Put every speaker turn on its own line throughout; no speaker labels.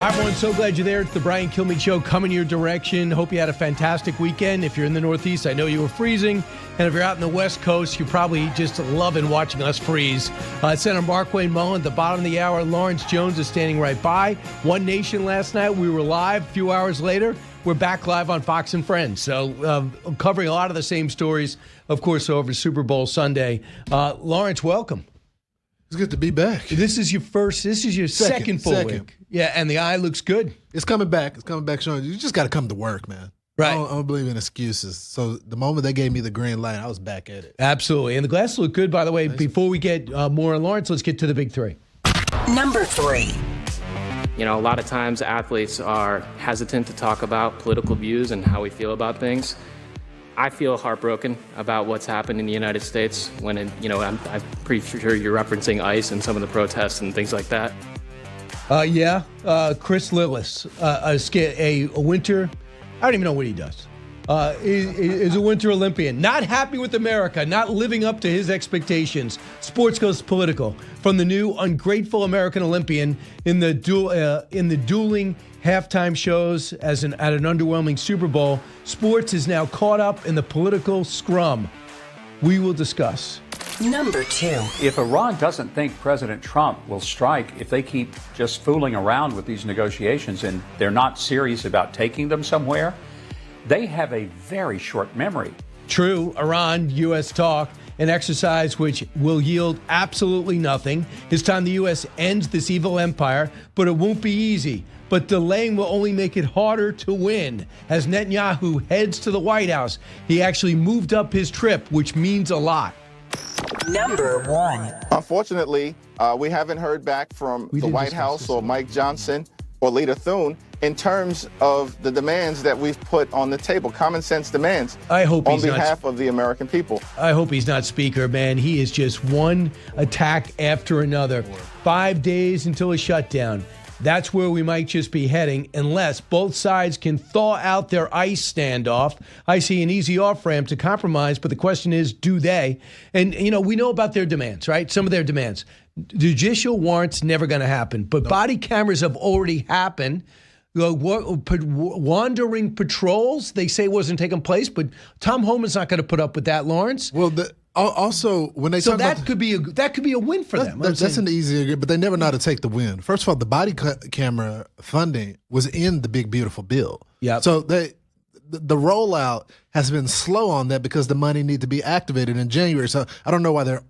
Hi, everyone. So glad you're there. It's the Brian Kilmeade Show coming your direction. Hope you had a fantastic weekend. If you're in the Northeast, I know you were freezing. And if you're out in the West Coast, you're probably just loving watching us freeze. Senator Markwayne, Mullin, at the bottom of the hour. Lawrence Jones is standing right by. One Nation last night. We were live. A few hours later, we're back live on Fox and Friends. So covering a lot of the same stories, of course, over Super Bowl Sunday. Lawrence, welcome.
It's good to be back.
This is your second full week. Yeah, and the eye looks good.
It's coming back. It's coming back, Sean. You just got to come to work, man.
Right.
I don't believe in excuses. So the moment they gave me the green light, I was back at it.
Absolutely. And the glasses look good, by the way. Nice. Before we get more on Lawrence, let's get to the big three.
Number 3.
You know, a lot of times athletes are hesitant to talk about political views and how we feel about things. I feel heartbroken about what's happened in the United States when, I'm pretty sure you're referencing ICE and some of the protests and things like that.
Chris Lillis, a winter, I don't even know what he does, is a winter Olympian. Not happy with America, not living up to his expectations. Sports goes political. From the new Ungrateful American Olympian in the dueling halftime shows at an underwhelming Super Bowl, sports is now caught up in the political scrum. We will discuss.
Number 2.
If Iran doesn't think President Trump will strike, if they keep just fooling around with these negotiations and they're not serious about taking them somewhere, they have a very short memory.
True, Iran, U.S. talk, an exercise which will yield absolutely nothing. It's time the U.S. ends this evil empire, but it won't be easy. But delaying will only make it harder to win. As Netanyahu heads to the White House, he actually moved up his trip, which means a lot.
Number 1.
Unfortunately, we haven't heard back from the White House or Mike Johnson or Lita Thune in terms of the demands that we've put on the table, common sense demands on behalf of the American people.
I hope he's not speaker, man. He is just one attack after another. 5 days until a shutdown. That's where we might just be heading unless both sides can thaw out their ICE standoff. I see an easy off-ramp to compromise, but the question is, do they? And, we know about their demands, right? Some of their demands. Judicial warrants, never going to happen. But body cameras have already happened. Wandering patrols, they say wasn't taking place, but Tom Homan's not going to put up with that, Lawrence.
Well, also, when they talk about
could be a win for them.
That's an easy, but they never know how to take the win. First of all, the body camera funding was in the big beautiful bill.
Yeah.
So the rollout has been slow on that because the money needs to be activated in January. So I don't know why they're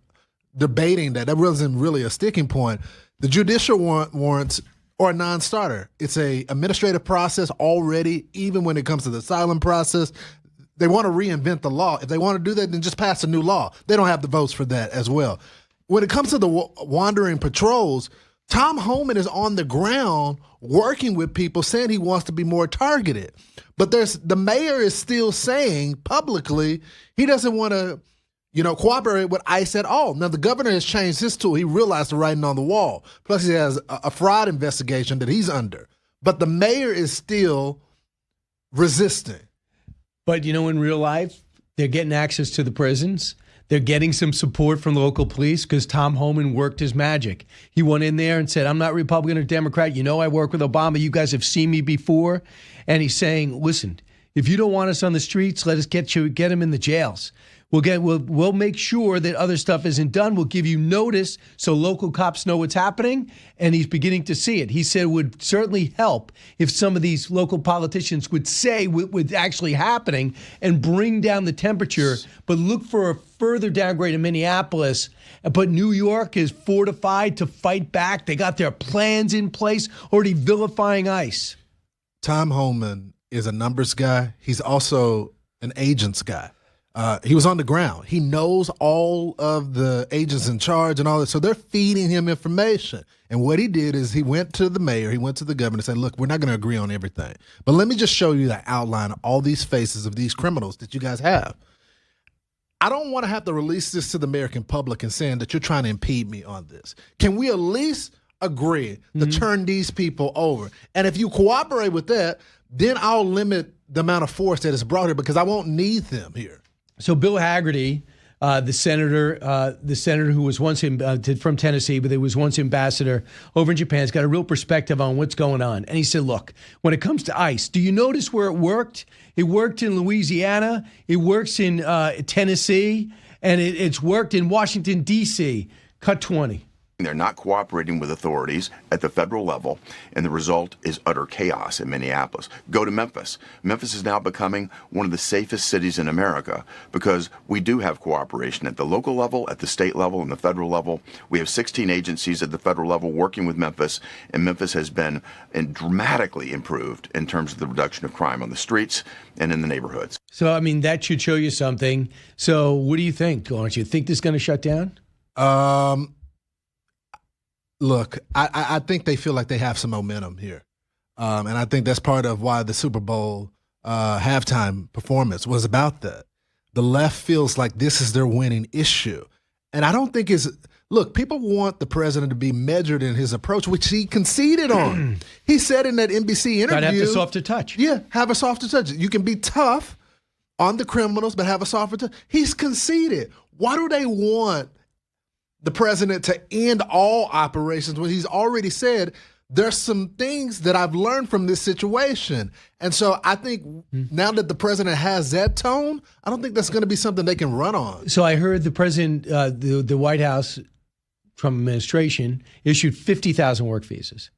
debating that. That wasn't really a sticking point. The judicial warrants are a non-starter. It's a administrative process already. Even when it comes to the asylum process. They want to reinvent the law. If they want to do that, then just pass a new law. They don't have the votes for that as well. When it comes to the wandering patrols, Tom Homan is on the ground working with people saying he wants to be more targeted. But the mayor is still saying publicly he doesn't want to, cooperate with ICE at all. Now, the governor has changed his tool. He realized the writing on the wall. Plus, he has a fraud investigation that he's under. But the mayor is still resisting.
But, in real life, they're getting access to the prisons. They're getting some support from the local police because Tom Homan worked his magic. He went in there and said, I'm not Republican or Democrat. I work with Obama. You guys have seen me before. And he's saying, listen, if you don't want us on the streets, let us get him in the jails. We'll make sure that other stuff isn't done. We'll give you notice so local cops know what's happening, and he's beginning to see it. He said it would certainly help if some of these local politicians would say what's actually happening and bring down the temperature, but look for a further downgrade in Minneapolis. But New York is fortified to fight back. They got their plans in place, already vilifying ICE.
Tom Homan is a numbers guy. He's also an agents guy. He was on the ground. He knows all of the agents in charge and all that. So they're feeding him information. And what he did is he went to the mayor, he went to the governor and said, look, we're not going to agree on everything. But let me just show you the outline of all these faces of these criminals that you guys have. I don't want to have to release this to the American public and saying that you're trying to impede me on this. Can we at least agree to turn these people over? And if you cooperate with that, then I'll limit the amount of force that is brought here because I won't need them here.
So Bill Hagerty the senator who was once from Tennessee, but he was once ambassador over in Japan, has got a real perspective on what's going on. And he said, look, when it comes to ICE, do you notice where it worked? It worked in Louisiana. It works in Tennessee. And it's worked in Washington, D.C. Cut 20.
They're not cooperating with authorities at the federal level, and the result is utter chaos in Minneapolis. Go to Memphis. Memphis is now becoming one of the safest cities in America because we do have cooperation at the local level, at the state level, and the federal level. We have 16 agencies at the federal level working with Memphis, and Memphis has been dramatically improved in terms of the reduction of crime on the streets and in the neighborhoods.
So, I mean, that should show you something. So what do you think, Lawrence? You think this is going to shut down?
Look, I think they feel like they have some momentum here. And I think that's part of why the Super Bowl halftime performance was about that. The left feels like this is their winning issue. And I don't think look, people want the president to be measured in his approach, which he conceded on. He said in that NBC interview.
Gotta have the softer touch.
Yeah, have a softer touch. You can be tough on the criminals, but have a softer touch. He's conceded. Why do they want the president to end all operations when he's already said there's some things that I've learned from this situation? And so I think now that the president has that tone, I don't think that's going to be something they can run on.
So I heard the president, the White House, Trump administration, issued 50,000 work visas.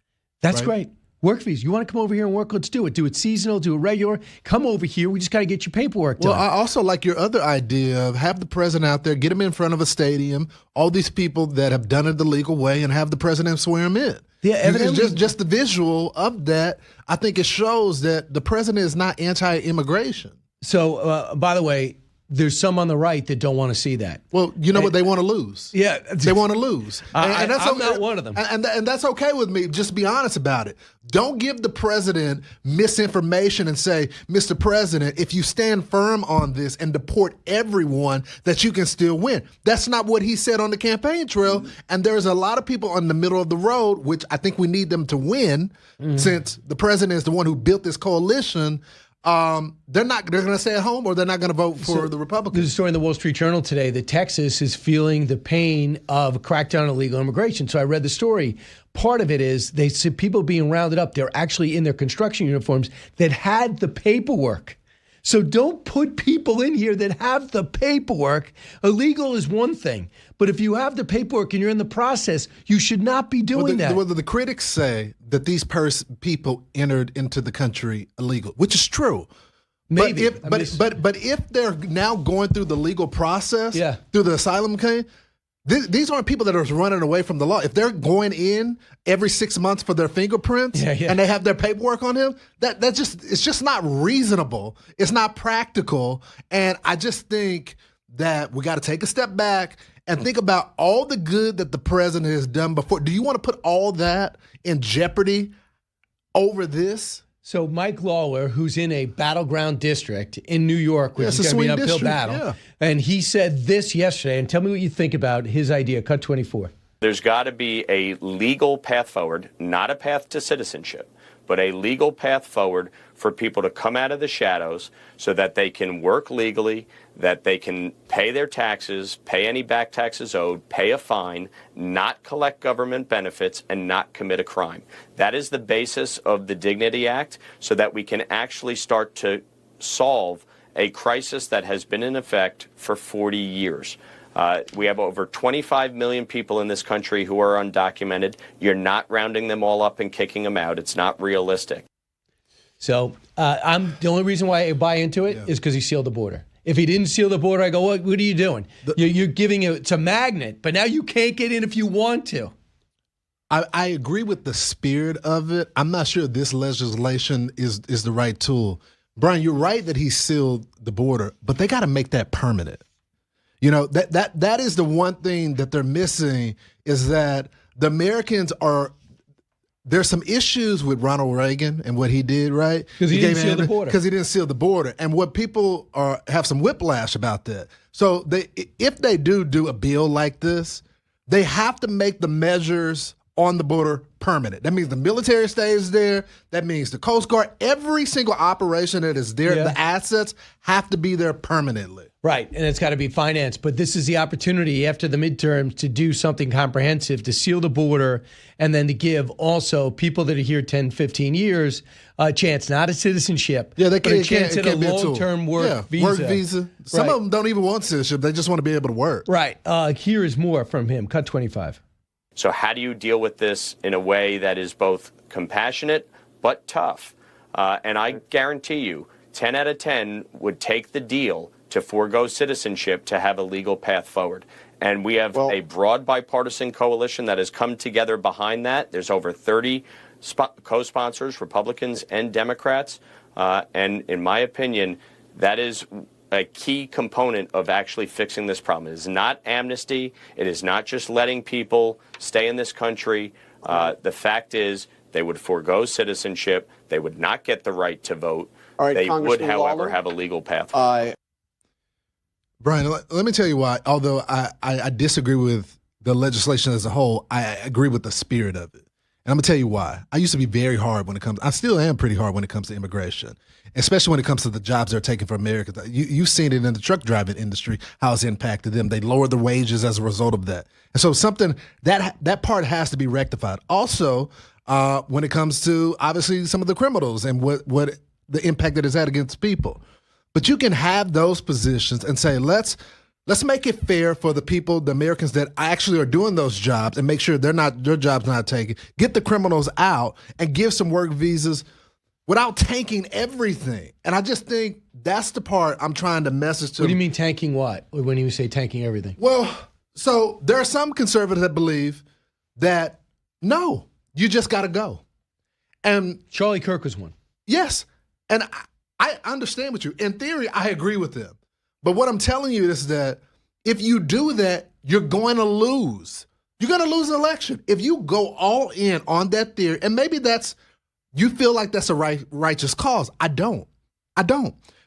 That's great. Work visas. You want to come over here and work? Let's do it. Do it seasonal, do it regular. Come over here. We just got to get your paperwork done.
Well, I also like your other idea of have the president out there, get him in front of a stadium, all these people that have done it the legal way, and have the president swear him in.
Yeah, evidently.
Just the visual of that, I think it shows that the president is not anti-immigration.
So, by the way, there's some on the right that don't want to see that.
Well, you know what? They want to lose.
Yeah.
They want to lose.
And that's I'm not one of them.
And that's okay with me. Just be honest about it. Don't give the president misinformation and say, Mr. President, if you stand firm on this and deport everyone, that you can still win. That's not what he said on the campaign trail. Mm-hmm. And there's a lot of people on the middle of the road, which I think we need them to win, since the president is the one who built this coalition. They're going to stay at home, or they're not going to vote for the Republicans.
There's a story in the Wall Street Journal today that Texas is feeling the pain of a crackdown on illegal immigration. So I read the story. Part of it is they see people being rounded up. They're actually in their construction uniforms that had the paperwork. So don't put people in here that have the paperwork. Illegal is one thing, but if you have the paperwork and you're in the process, you should not be doing that.
Whether the critics say that these people entered into the country illegal, which is true.
Maybe.
But if they're now going through the legal process, through the asylum claim, these aren't people that are running away from the law. If they're going in every 6 months for their fingerprints and they have their paperwork on him, it's just not reasonable. It's not practical. And I just think that we got to take a step back and think about all the good that the president has done before. Do you want to put all that in jeopardy over this?
So Mike Lawler, who's in a battleground district in New York, which is going to be an uphill battle, and he said this yesterday, and tell me what you think about his idea, Cut 24.
There's got to be a legal path forward, not a path to citizenship, but a legal path forward for people to come out of the shadows so that they can work legally, that they can pay their taxes, pay any back taxes owed, pay a fine, not collect government benefits, and not commit a crime. That is the basis of the Dignity Act, so that we can actually start to solve a crisis that has been in effect for 40 years. We have over 25 million people in this country who are undocumented. You're not rounding them all up and kicking them out. It's not realistic.
So the only reason why I buy into it is because he sealed the border. If he didn't seal the border, I go, what are you doing? You're giving it's a magnet, but now you can't get in if you want to.
I agree with the spirit of it. I'm not sure this legislation is the right tool. Brian, you're right that he sealed the border, but they got to make that permanent. You know, that is the one thing that they're missing, is that the Americans there's some issues with Ronald Reagan and what he did, right?
Because he didn't seal the border.
Because he didn't seal the border. And what people have some whiplash about that. So if they do a bill like this, they have to make the measures on the border permanent. That means the military stays there. That means the Coast Guard, every single operation that is there, the assets have to be there permanently.
Right, and it's got to be financed. But this is the opportunity after the midterms to do something comprehensive, to seal the border, and then to give also people that are here 10, 15 years a chance, not a citizenship,
but
a chance at a long-term work visa.
Work visa. Some of them don't even want citizenship. They just want to be able to work.
Right. Here is more from him. Cut 25.
So how do you deal with this in a way that is both compassionate but tough? And I guarantee you, 10 out of 10 would take the deal to forego citizenship to have a legal path forward. And we have a broad bipartisan coalition that has come together behind that. There's over 30 co-sponsors, Republicans and Democrats. And in my opinion, that is a key component of actually fixing this problem. It is not amnesty. It is not just letting people stay in this country. The fact is they would forego citizenship. They would not get the right to vote. They would, however, have a legal path.
Brian, let me tell you why. Although I disagree with the legislation as a whole, I agree with the spirit of it. And I'm going to tell you why. I used to be very hard when it comes – I still am pretty hard when it comes to immigration, especially when it comes to the jobs they're taking from Americans. You've seen it in the truck driving industry, how it's impacted them. They lowered their wages as a result of that. And so something – that part has to be rectified. Also, when it comes to, obviously, some of the criminals and what the impact that it's had against people. But you can have those positions and say, let's make it fair for the people, the Americans that actually are doing those jobs, and make sure their jobs not taken. Get the criminals out and give some work visas without tanking everything. And I just think that's the part I'm trying to message to.
What do you mean tanking what? When you say tanking everything?
Well, so there are some conservatives that believe that, no, you just got to go. And
Charlie Kirk was one.
Yes. And I understand with you. In theory, I agree with them. But what I'm telling you is that if you do that, you're going to lose. You're going to lose an election. If you go all in on that theory, and maybe you feel like that's a righteous cause. I don't.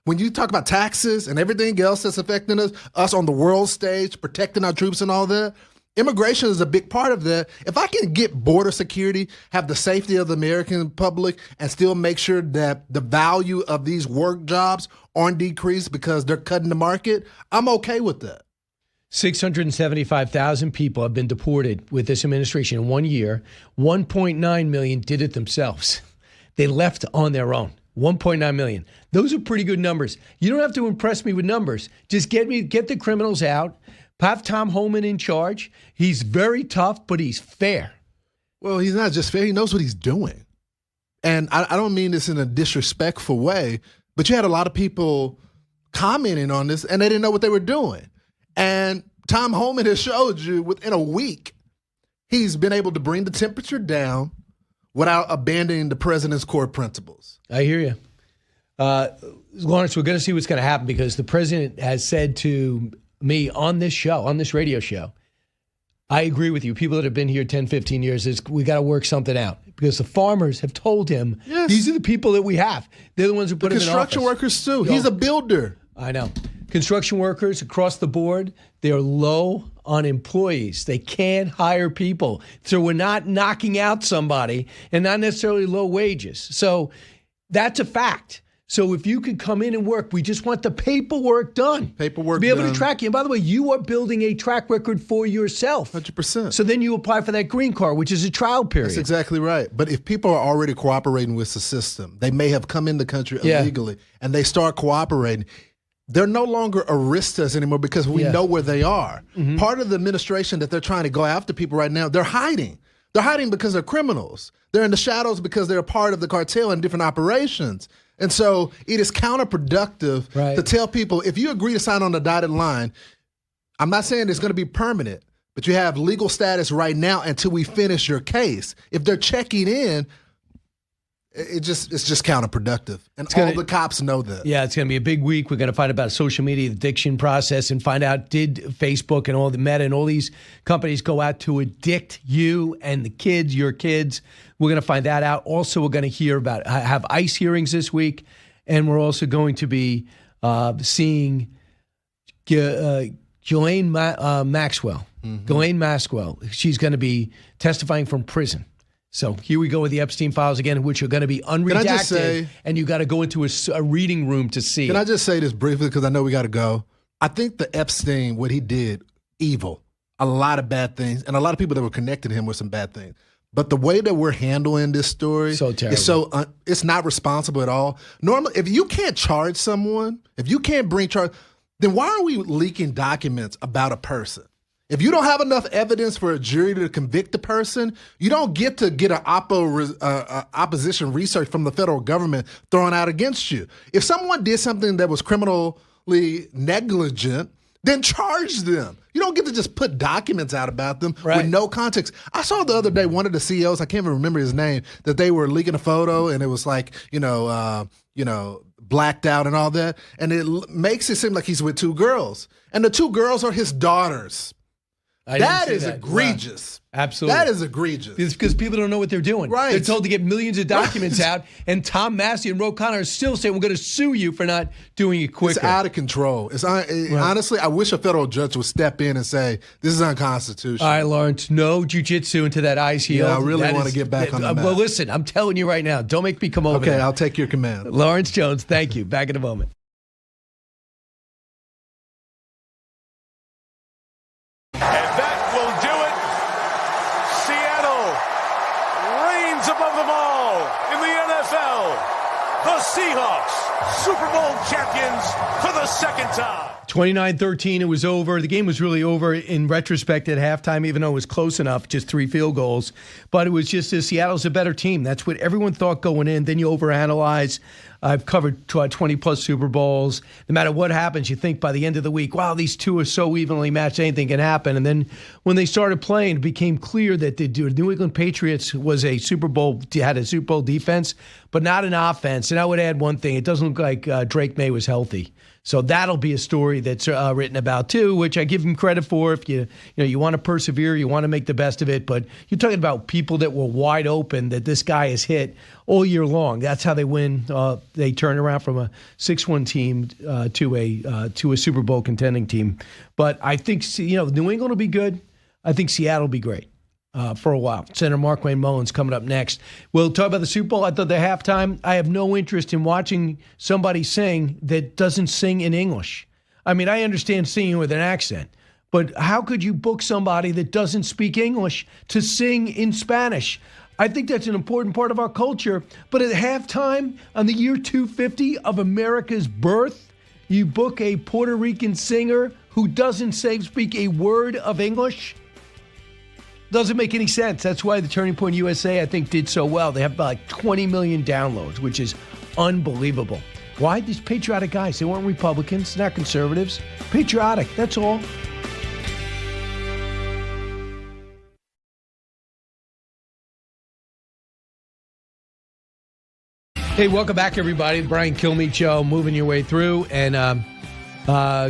When you talk about taxes and everything else that's affecting us on the world stage, protecting our troops and all that, immigration is a big part of that. If I can get border security, have the safety of the American public, and still make sure that the value of these work jobs aren't decreased because they're cutting the market, I'm okay with that.
675,000 people have been deported with this administration in 1 year. 1.9 million did it themselves. They left on their own. 1.9 million. Those are pretty good numbers. You don't have to impress me with numbers. Just get the criminals out. Have Tom Homan in charge. He's very tough, but he's fair.
Well, he's not just fair. He knows what he's doing. And I don't mean this in a disrespectful way, but you had a lot of people commenting on this, and they didn't know what they were doing. And Tom Homan has showed you within a week, he's been able to bring the temperature down without abandoning the president's core principles.
I hear you. Lawrence, we're going to see what's going to happen because the president has said to me on this radio show, I agree with you. People that have been here 10, 15 years, we got to work something out because the farmers have told him, yes, these are the people that we have. They're the ones who put them in office.
Construction workers too. He's a builder.
I know. Construction workers across the board, they're low on employees. They can't hire people. So we're not knocking out somebody and not necessarily low wages. So that's a fact. So if you could come in and work, we just want the paperwork done.
Paperwork
to be able
done.
to track you. And by the way, you are building a track record for yourself.
100%.
So then you apply for that green card, which is a trial period.
That's exactly right. But if people are already cooperating with the system, they may have come in the country illegally, and they start cooperating, they're no longer aristas anymore because we know where they are. Mm-hmm. Part of the administration that they're trying to go after people right now, they're hiding. They're hiding because they're criminals. They're in the shadows because they're a part of the cartel and different operations. And so it is counterproductive to tell people, if you agree to sign on the dotted line, I'm not saying it's going to be permanent, but you have legal status right now until we finish your case. If they're checking in, it's just counterproductive. And all the cops know that.
Yeah, it's going to be a big week. We're going to find out about social media addiction process and find out, did Facebook and all the Meta and all these companies go out to addict you and the kids, your kids? We're going to find that out. Also, we're going to hear about, have ICE hearings this week, and we're also going to be seeing Ghislaine Maxwell. Mm-hmm. Ghislaine Maxwell. She's going to be testifying from prison. So here we go with the Epstein files again, which are going to be unredacted, and you got to go into a reading room to see.
Can I just say this briefly because I know we got to go? I think the Epstein, what he did, evil. A lot of bad things, and a lot of people that were connected to him with some bad things. But the way that we're handling this story is it's not responsible at all. Normally, if you can't charge someone, if you can't bring charge, then why are we leaking documents about a person? If you don't have enough evidence for a jury to convict a person, you don't get to get an opposition research from the federal government thrown out against you. If someone did something that was criminally negligent, then charge them. You don't get to just put documents out about them with no context. I saw the other day one of the CEOs, I can't even remember his name, that they were leaking a photo and it was like, blacked out and all that. And it makes it seem like he's with two girls. And the two girls are his daughters. That is egregious. Absolutely. That is egregious.
It's because people don't know what they're doing.
Right.
They're told to get millions of documents out, and Tom Massey and Ro Connor are still saying, we're going to sue you for not doing it quicker.
It's out of control. Honestly, I wish a federal judge would step in and say, this is unconstitutional.
All right, Lawrence, no jiu-jitsu into that ice heel.
Yeah, I really want to get back on the mat.
Well, listen, I'm telling you right now, don't make me come over there.
Okay, I'll take your command.
Lawrence Jones, thank you. Back in a moment.
Above them all in the NFL, the Seahawks, Super Bowl champions for the second time.
29-13, it was over. The game was really over in retrospect at halftime, even though it was close enough, just 3 field goals. But it was just Seattle's a better team. That's what everyone thought going in. Then you overanalyze. I've covered 20-plus Super Bowls. No matter what happens, you think by the end of the week, wow, these two are so evenly matched, anything can happen. And then when they started playing, it became clear that the New England Patriots had a Super Bowl defense, but not an offense. And I would add one thing. It doesn't look like Drake May was healthy. So that'll be a story that's written about too, which I give him credit for. If you want to persevere, you want to make the best of it. But you're talking about people that were wide open that this guy has hit all year long. That's how they win. They turn around from a 6-1 team to a Super Bowl contending team. But I think New England will be good. I think Seattle will be great. For a while. Senator Markwayne Mullin's coming up next. We'll talk about the Super Bowl. I thought the halftime, I have no interest in watching somebody sing that doesn't sing in English. I mean, I understand singing with an accent, but how could you book somebody that doesn't speak English to sing in Spanish? I think that's an important part of our culture. But at halftime, on the year 250 of America's birth, you book a Puerto Rican singer who doesn't speak a word of English? Doesn't make any sense. That's why the Turning Point USA, I think, did so well. They have about like 20 million downloads, which is unbelievable. Why? These patriotic guys. They weren't Republicans, not conservatives. Patriotic, that's all. Hey, welcome back, everybody. The Brian Kilmeade Show, moving your way through. And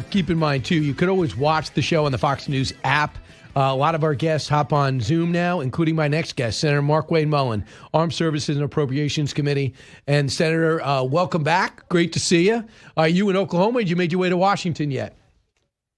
keep in mind, too, you could always watch the show on the Fox News app. A lot of our guests hop on Zoom now, including my next guest, Senator Markwayne Mullin, Armed Services and Appropriations Committee. And Senator, welcome back. Great to see you. Are you in Oklahoma? Did you make your way to Washington yet?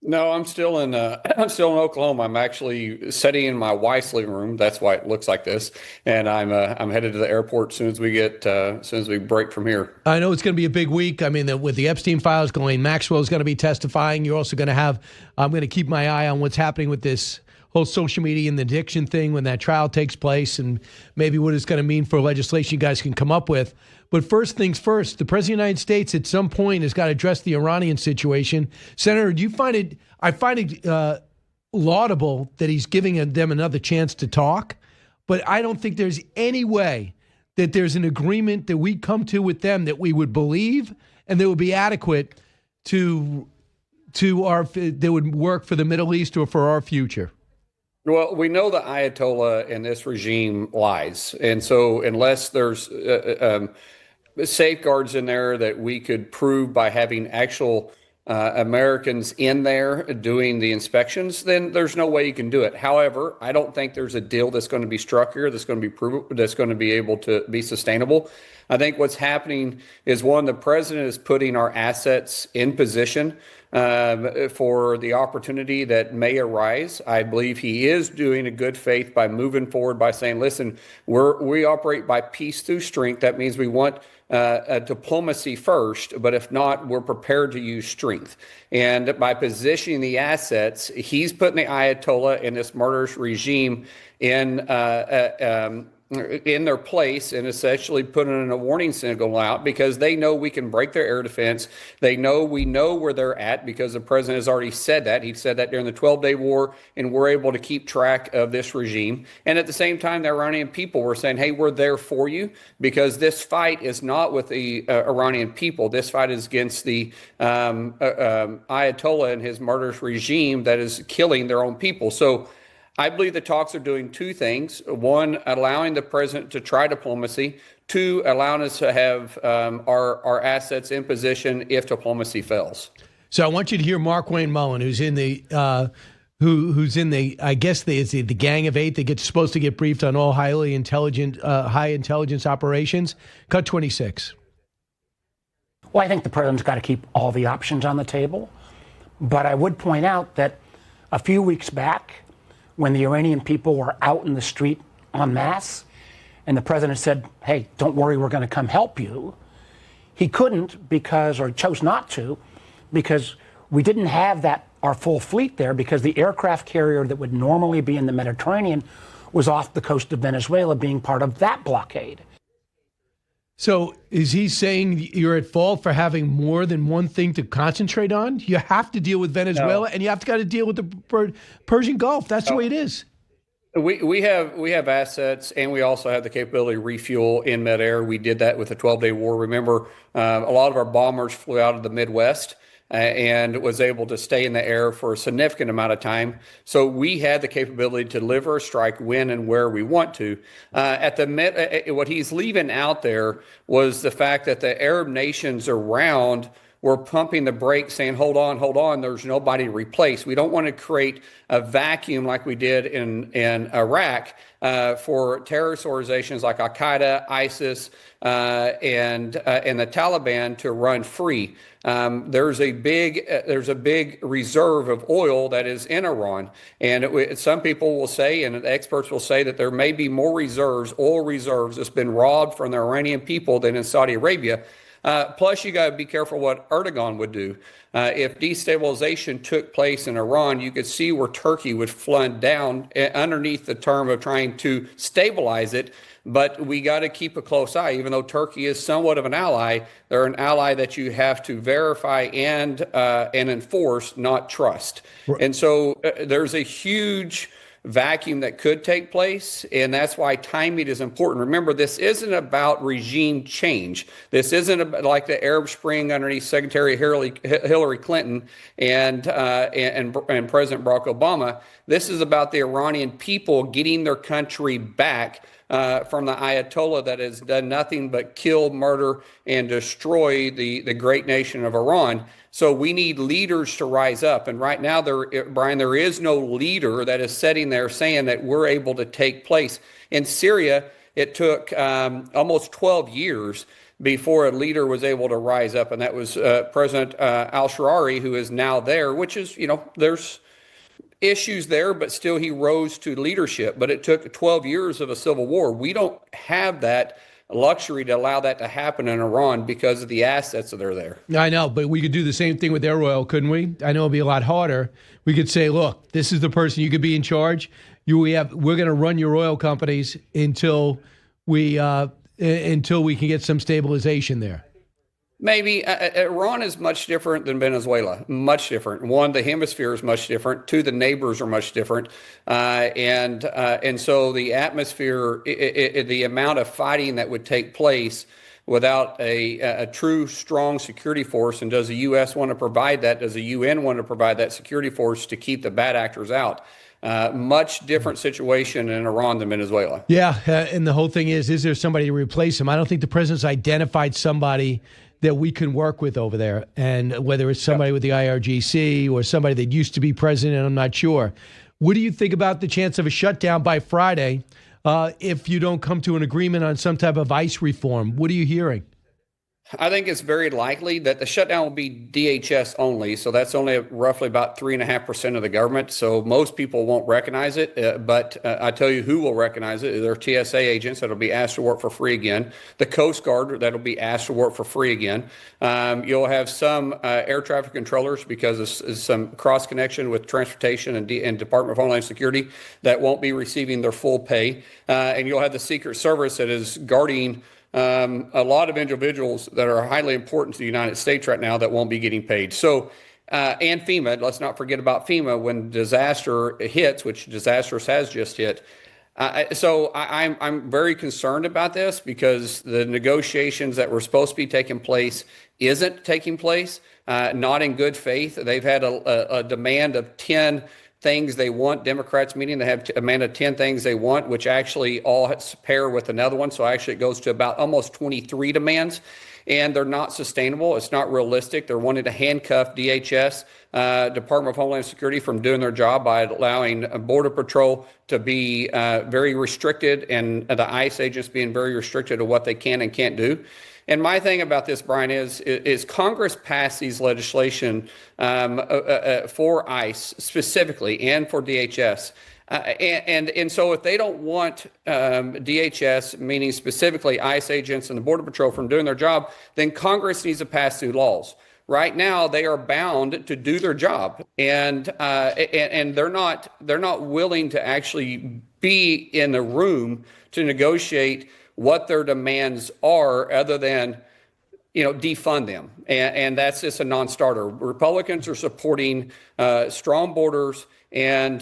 No, I'm still in Oklahoma. I'm actually sitting in my wife's living room. That's why it looks like this. And I'm headed to the airport as soon as we break from here. I know it's going to be a big week. I mean, with the Epstein files going, Maxwell is going to be testifying. You're also going to have. I'm going to keep my eye on what's happening with this whole social media and the addiction thing when that trial takes place, and maybe what it's going to mean for legislation you guys can come up with. But first things first, the President of the United States at some point has got to address the Iranian situation. Senator, do you find it, I find it laudable that he's giving them another chance to talk, but I don't think there's any way that there's an agreement that we come to with them that we would believe and that would be adequate that would work for the Middle East or for our future. Well, we know the Ayatollah and this regime lies. And so unless there's safeguards in there that we could prove by having actual Americans in there doing the inspections, then there's no way you can do it. However, I don't think there's a deal that's going to be struck here that's going to be able to be sustainable. I think what's happening is, one, the president is putting our assets in position for the opportunity that may arise. I believe he is doing a good faith by moving forward by saying, listen, we operate by peace through strength. That means we want diplomacy first, but if not, we're prepared to use strength. And by positioning the assets, he's putting the Ayatollah and this murderous regime in their place, and essentially putting a warning signal out, because they know we can break their air defense. They know we know where they're at, because the president has already said that. He said that during the 12-day war, and we're able to keep track of this regime. And at the same time, the Iranian people were saying, hey, we're there for you, because this fight is not with the Iranian people. This fight is against the Ayatollah and his murderous regime that is killing their own people. So I believe the talks are doing two things. One, allowing the president to try diplomacy. Two, allowing us to have our assets in position if diplomacy fails.
So I want you to hear Markwayne Mullin, who's in the who's in the, I guess it's the Gang of Eight that gets supposed to get briefed on all high intelligence operations. Cut 26.
Well, I think the president's got to keep all the options on the table. But I would point out that a few weeks back, when the Iranian people were out in the street en masse, and the president said, hey, don't worry, we're going to come help you, he couldn't or chose not to, because we didn't have our full fleet there, because the aircraft carrier that would normally be in the Mediterranean was off the coast of Venezuela, being part of that blockade.
So is he saying you're at fault for having more than one thing to concentrate on? You have to deal with Venezuela, and you have to got to deal with the Persian Gulf. That's the way it is.
We have assets, and we also have the capability to refuel in midair. We did that with the 12-day war. Remember, a lot of our bombers flew out of the Midwest and was able to stay in the air for a significant amount of time. So we had the capability to deliver a strike when and where we want to. What he's leaving out there was the fact that the Arab nations around were pumping the brakes, saying, hold on, there's nobody to replace. We don't want to create a vacuum like we did in Iraq for terrorist organizations like Al-Qaeda, ISIS, and the Taliban to run free. There's a big reserve of oil that is in Iran, and some people will say, and experts will say, that there may be more oil reserves that's been robbed from the Iranian people than in Saudi Arabia. Plus, you got to be careful what Erdogan would do. If destabilization took place in Iran, you could see where Turkey would flood down underneath the term of trying to stabilize it. But we got to keep a close eye. Even though Turkey is somewhat of an ally, they're an ally that you have to verify and enforce, not trust. Right. And so there's a huge vacuum that could take place, and that's why timing is important. Remember, this isn't about regime change. This isn't about, like the Arab Spring underneath Secretary Hillary Clinton and President Barack Obama. This is about the Iranian people getting their country back from the Ayatollah that has done nothing but kill, murder, and destroy the great nation of Iran. So we need leaders to rise up. And right now, Brian, there is no leader that is sitting there saying that we're able to take place. In Syria, it took almost 12 years before a leader was able to rise up. And that was President al-Sharawi, who is now there, which is, there's issues there, but still he rose to leadership. But it took 12 years of a civil war. We don't have that luxury to allow that to happen in Iran because of the assets that are there.
I know, but we could do the same thing with their oil, couldn't we? I know it'd be a lot harder. We could say, look, this is the person you could be in charge. We're going to run your oil companies until we can get some stabilization there.
Maybe. Iran is much different than Venezuela, much different. One, the hemisphere is much different. Two, the neighbors are much different. And so the atmosphere, the amount of fighting that would take place without a true, strong security force, and does the U.S. want to provide that? Does the UN want to provide that security force to keep the bad actors out? Much different situation in Iran than Venezuela.
Yeah, and the whole thing is there somebody to replace him? I don't think the president's identified somebody that we can work with over there, and whether it's somebody with the IRGC or somebody that used to be president, I'm not sure. What do you think about the chance of a shutdown by Friday if you don't come to an agreement on some type of ICE reform? What are you hearing?
I think it's very likely that the shutdown will be DHS only. So that's only roughly about 3.5% of the government. So most people won't recognize it. But I tell you who will recognize it. There are TSA agents that'll be asked to work for free again. The Coast Guard that'll be asked to work for free again. You'll have some air traffic controllers because of some cross connection with transportation and Department of Homeland Security that won't be receiving their full pay. And you'll have the Secret Service that is guarding a lot of individuals that are highly important to the United States right now that won't be getting paid. So, and FEMA, let's not forget about FEMA when disaster hits, which disasters has just hit. I'm very concerned about this because the negotiations that were supposed to be taking place isn't taking place, not in good faith. They've had a demand of 10 things they want. Democrats meeting, they have a demand of 10 things they want, which actually all pair with another one. So actually it goes to about almost 23 demands, and they're not sustainable. It's not realistic. They're wanting to handcuff DHS, Department of Homeland Security, from doing their job by allowing Border Patrol to be very restricted and the ICE agents being very restricted to what they can and can't do. And my thing about this, Brian, is Congress passed these legislation for ICE specifically and for DHS. And so if they don't want DHS, meaning specifically ICE agents and the Border Patrol, from doing their job, then Congress needs to pass through laws. Right now, they are bound to do their job, and they're not willing to actually be in the room to negotiate what their demands are, other than, defund them. And that's just a non-starter. Republicans are supporting strong borders and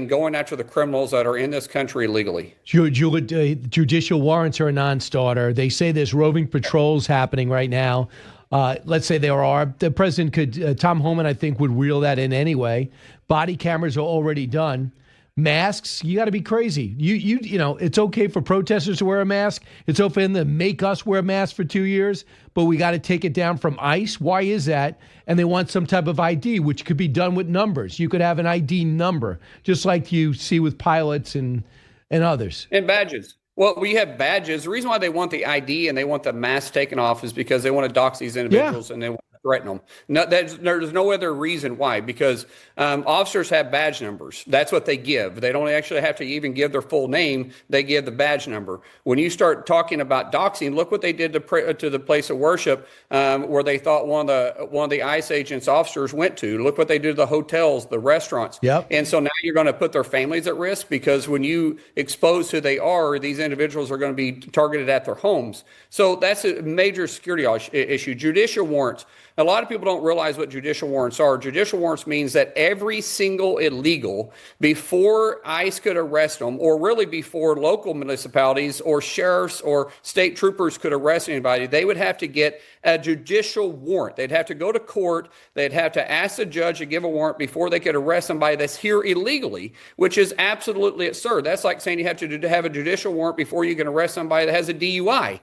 going after the criminals that are in this country illegally.
Judicial warrants are a non-starter. They say there's roving patrols happening right now. Let's say there are. The president could, Tom Homan, I think, would reel that in anyway. Body cameras are already done. Masks, you got to be crazy. You know, it's okay for protesters to wear a mask. It's okay for them to make us wear a mask for 2 years, but we got to take it down from ICE. Why is that? And they want some type of ID, which could be done with numbers. You could have an ID number, just like you see with pilots and others.
And badges. Well, we have badges. The reason why they want the ID and they want the mask taken off is because they want to dox these individuals and they want to threaten them. No, there's no other reason why, because officers have badge numbers. That's what they give. They don't actually have to even give their full name. They give the badge number. When you start talking about doxing, look what they did to the place of worship where they thought one of the ICE agents officers went to. Look what they did to the hotels, the restaurants.
Yep.
And so now you're going to put their families at risk, because when you expose who they are, these individuals are going to be targeted at their homes. So that's a major security issue. Judicial warrants. A lot of people don't realize what judicial warrants are. Judicial warrants means that every single illegal, before ICE could arrest them, or really before local municipalities or sheriffs or state troopers could arrest anybody, they would have to get a judicial warrant. They'd have to go to court. They'd have to ask the judge to give a warrant before they could arrest somebody that's here illegally, which is absolutely absurd. That's like saying you have to have a judicial warrant before you can arrest somebody that has a DUI.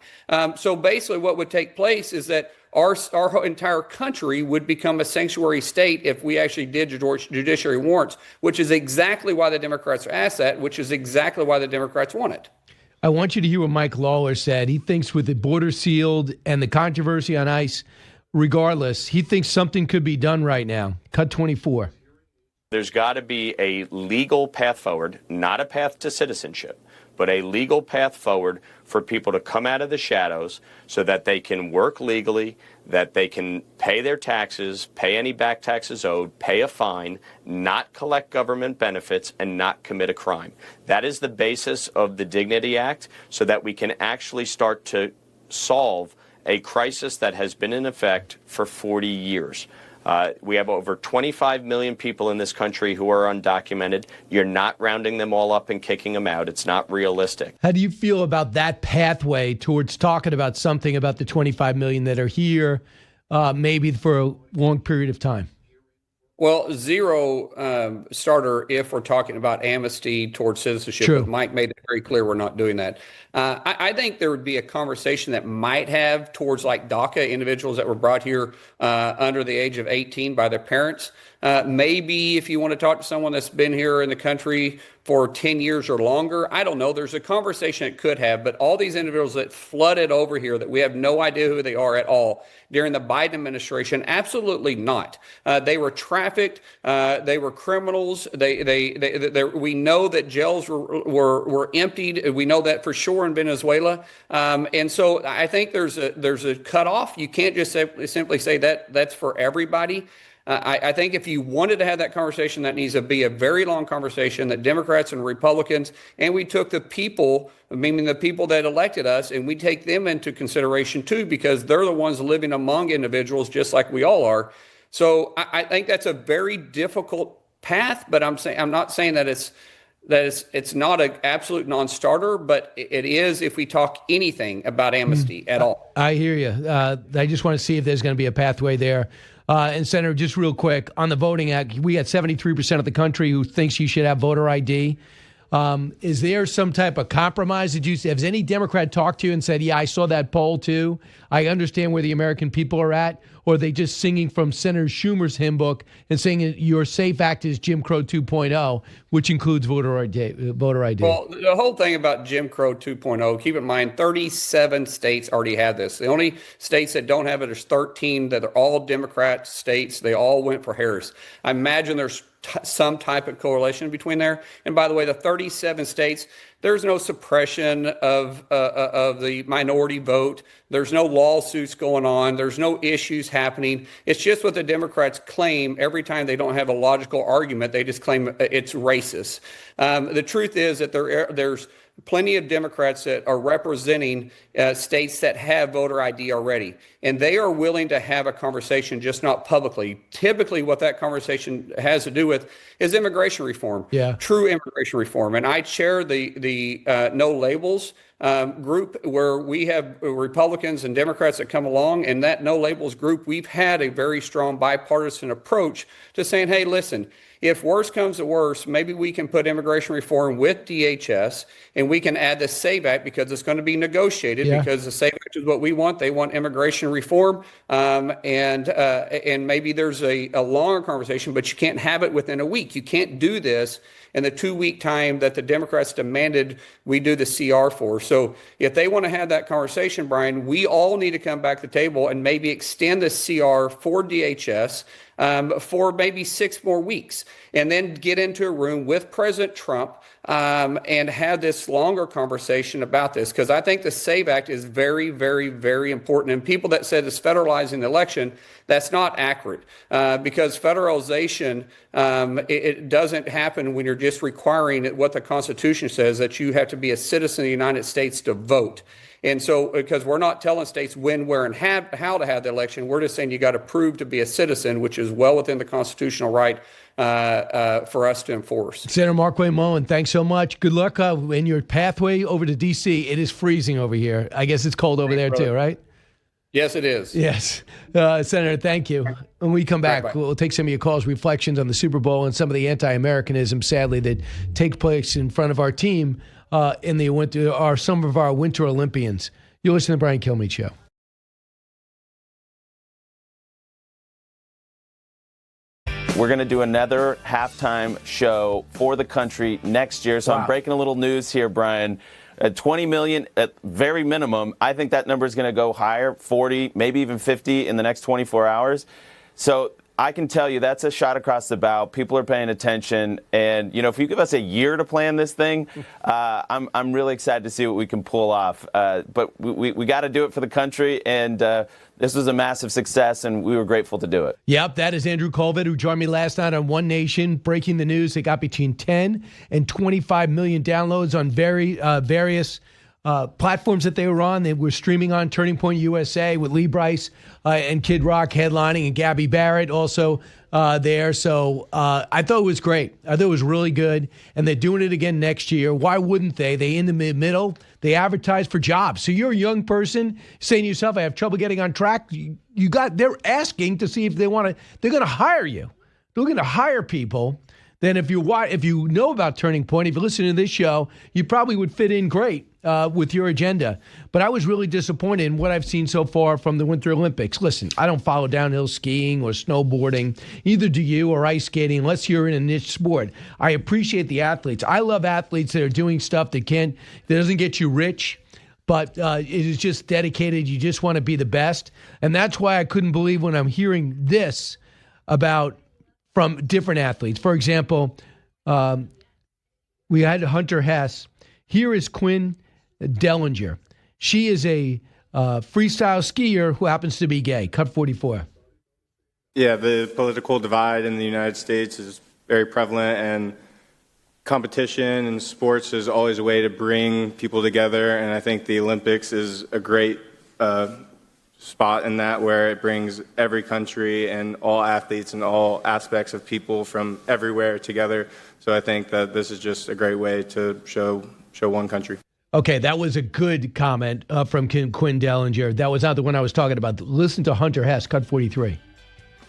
So basically what would take place is that our entire country would become a sanctuary state if we actually did judiciary warrants, which is exactly why the Democrats asked that, which is exactly why the Democrats want it.
I want you to hear what Mike Lawler said. He thinks with the border sealed and the controversy on ICE, regardless, he thinks something could be done right now. Cut 24.
There's got to be a legal path forward, not a path to citizenship, but a legal path forward for people to come out of the shadows so that they can work legally, that they can pay their taxes, pay any back taxes owed, pay a fine, not collect government benefits, and not commit a crime. That is the basis of the Dignity Act, so that we can actually start to solve a crisis that has been in effect for 40 years. We have over 25 million people in this country who are undocumented. You're not rounding them all up and kicking them out. It's not realistic.
How do you feel about that pathway towards talking about something about the 25 million that are here, maybe for a long period of time?
Well, zero starter if we're talking about amnesty towards citizenship.
True.
But Mike made it very clear we're not doing that. I think there would be a conversation that might have towards like DACA individuals that were brought here under the age of 18 by their parents. Maybe if you want to talk to someone that's been here in the country for 10 years or longer, I don't know. There's a conversation it could have, but all these individuals that flooded over here that we have no idea who they are at all during the Biden administration, absolutely not. They were trafficked. They were criminals. We know that jails were emptied. We know that for sure in Venezuela. And so I think there's a cutoff. You can't just simply say that that's for everybody. I think if you wanted to have that conversation, that needs to be a very long conversation that Democrats and Republicans, and we took the people, meaning the people that elected us, and we take them into consideration too, because they're the ones living among individuals just like we all are. So I think that's a very difficult path, but I'm not saying that it's not an absolute non-starter, but it is if we talk anything about amnesty at all.
I hear you. I just want to see if there's going to be a pathway there. And Senator, just real quick, on the Voting Act, we got 73% of the country who thinks you should have voter ID. Is there some type of compromise? Has any Democrat talked to you and said, yeah, I saw that poll too. I understand where the American people are at? Or are they just singing from Senator Schumer's hymn book and saying your SAFE Act is Jim Crow 2.0, which includes voter ID?
Well, the whole thing about Jim Crow 2.0, keep in mind, 37 states already have this. The only states that don't have it is 13 that are all Democrat states. They all went for Harris. I imagine there's some type of correlation between there. And by the way, the 37 states, there's no suppression of the minority vote. There's no lawsuits going on. There's no issues happening. It's just what the Democrats claim every time they don't have a logical argument. They just claim it's racist. The truth is that there's plenty of Democrats that are representing states that have voter ID already, and they are willing to have a conversation, just not publicly. Typically, what that conversation has to do with is immigration reform, true immigration reform. And I chair the No Labels group, where we have Republicans and Democrats that come along, and that No Labels group, we've had a very strong bipartisan approach to saying, hey, listen, if worse comes to worse, maybe we can put immigration reform with DHS, and we can add the SAVE Act because it's going to be negotiated, because the SAVE Act is what we want. They want immigration reform, and maybe there's a longer conversation, but you can't have it within a week. You can't do this in the 2-week time that the Democrats demanded we do the CR for. So if they want to have that conversation, Brian, we all need to come back to the table and maybe extend the CR for DHS for maybe 6 more weeks, and then get into a room with President Trump and have this longer conversation about this, because I think the SAVE Act is very, very, very important. And people that said it's federalizing the election, that's not accurate, because federalization, it doesn't happen when you're just requiring what the Constitution says, that you have to be a citizen of the United States to vote. And so, because we're not telling states when, where, and how to have the election, we're just saying you got to prove to be a citizen, which is well within the constitutional right for us to enforce.
Senator Markwayne Mullin, thanks so much. Good luck in your pathway over to D.C. It is freezing over here. I guess it's cold over there too, right?
Yes, it is.
Yes. Senator, thank you. When we come back, we'll take some of your calls, reflections on the Super Bowl and some of the anti-Americanism, sadly, that takes place in front of our team in the winter, are some of our Winter Olympians. You listen to the Brian Kilmeade Show.
We're going to do another halftime show for the country next year. So I'm breaking a little news here, Brian. 20 million at very minimum. I think that number is going to go higher, 40, maybe even 50 in the next 24 hours. So I can tell you that's a shot across the bow. People are paying attention. And, you know, if you give us a year to plan this thing, I'm really excited to see what we can pull off. But we got to do it for the country. And this was a massive success, and we were grateful to do it.
Yep, that is Andrew Colvett, who joined me last night on One Nation, breaking the news. They got between 10 and 25 million downloads on various platforms that they were on. They were streaming on Turning Point USA with Lee Brice and Kid Rock headlining, and Gabby Barrett also there. So I thought it was great. I thought it was really good. And they're doing it again next year. Why wouldn't they? They in the middle. They advertise for jobs. So you're a young person saying to yourself, I have trouble getting on track. They're asking to see if they want to. They're going to hire you. They're going to hire people then if you know about Turning Point, if you listen to this show, you probably would fit in great with your agenda. But I was really disappointed in what I've seen so far from the Winter Olympics. Listen, I don't follow downhill skiing or snowboarding, either do you, or ice skating, unless you're in a niche sport. I appreciate the athletes. I love athletes that are doing stuff that doesn't get you rich, but it is just dedicated. You just want to be the best. And that's why I couldn't believe when I'm hearing this from different athletes. For example, we had Hunter Hess. Here is Quinn Dellinger. She is a freestyle skier who happens to be gay. Cut 44.
Yeah, the political divide in the United States is very prevalent, and competition in sports is always a way to bring people together, and I think the Olympics is a great spot in that, where it brings every country and all athletes and all aspects of people from everywhere together. So I think that this is just a great way to show one country.
Okay, that was a good comment from Quinn Dellinger. That was not the one I was talking about. Listen to Hunter Hess, cut 43.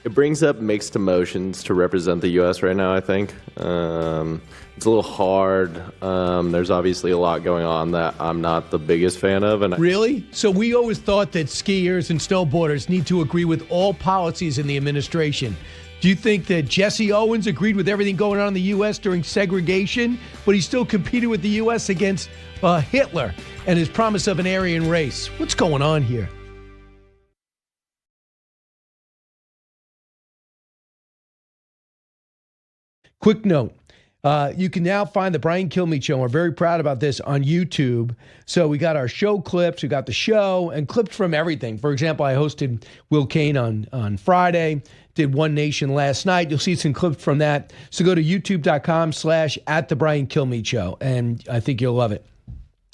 It brings up mixed emotions to represent the U.S. right now, I think. It's a little hard. There's obviously a lot going on that I'm not the biggest fan of.
Really? So we always thought that skiers and snowboarders need to agree with all policies in the administration. Do you think that Jesse Owens agreed with everything going on in the U.S. during segregation, but he still competed with the U.S. against Hitler and his promise of an Aryan race? What's going on here? Quick note. You can now find the Brian Kilmeade Show. We're very proud about this on YouTube. So we got our show clips, we got the show, and clipped from everything. For example, I hosted Will Kane on Friday, did One Nation last night. You'll see some clips from that. So go to youtube.com/@the-Brian-Kilmeade-Show, and I think you'll love it.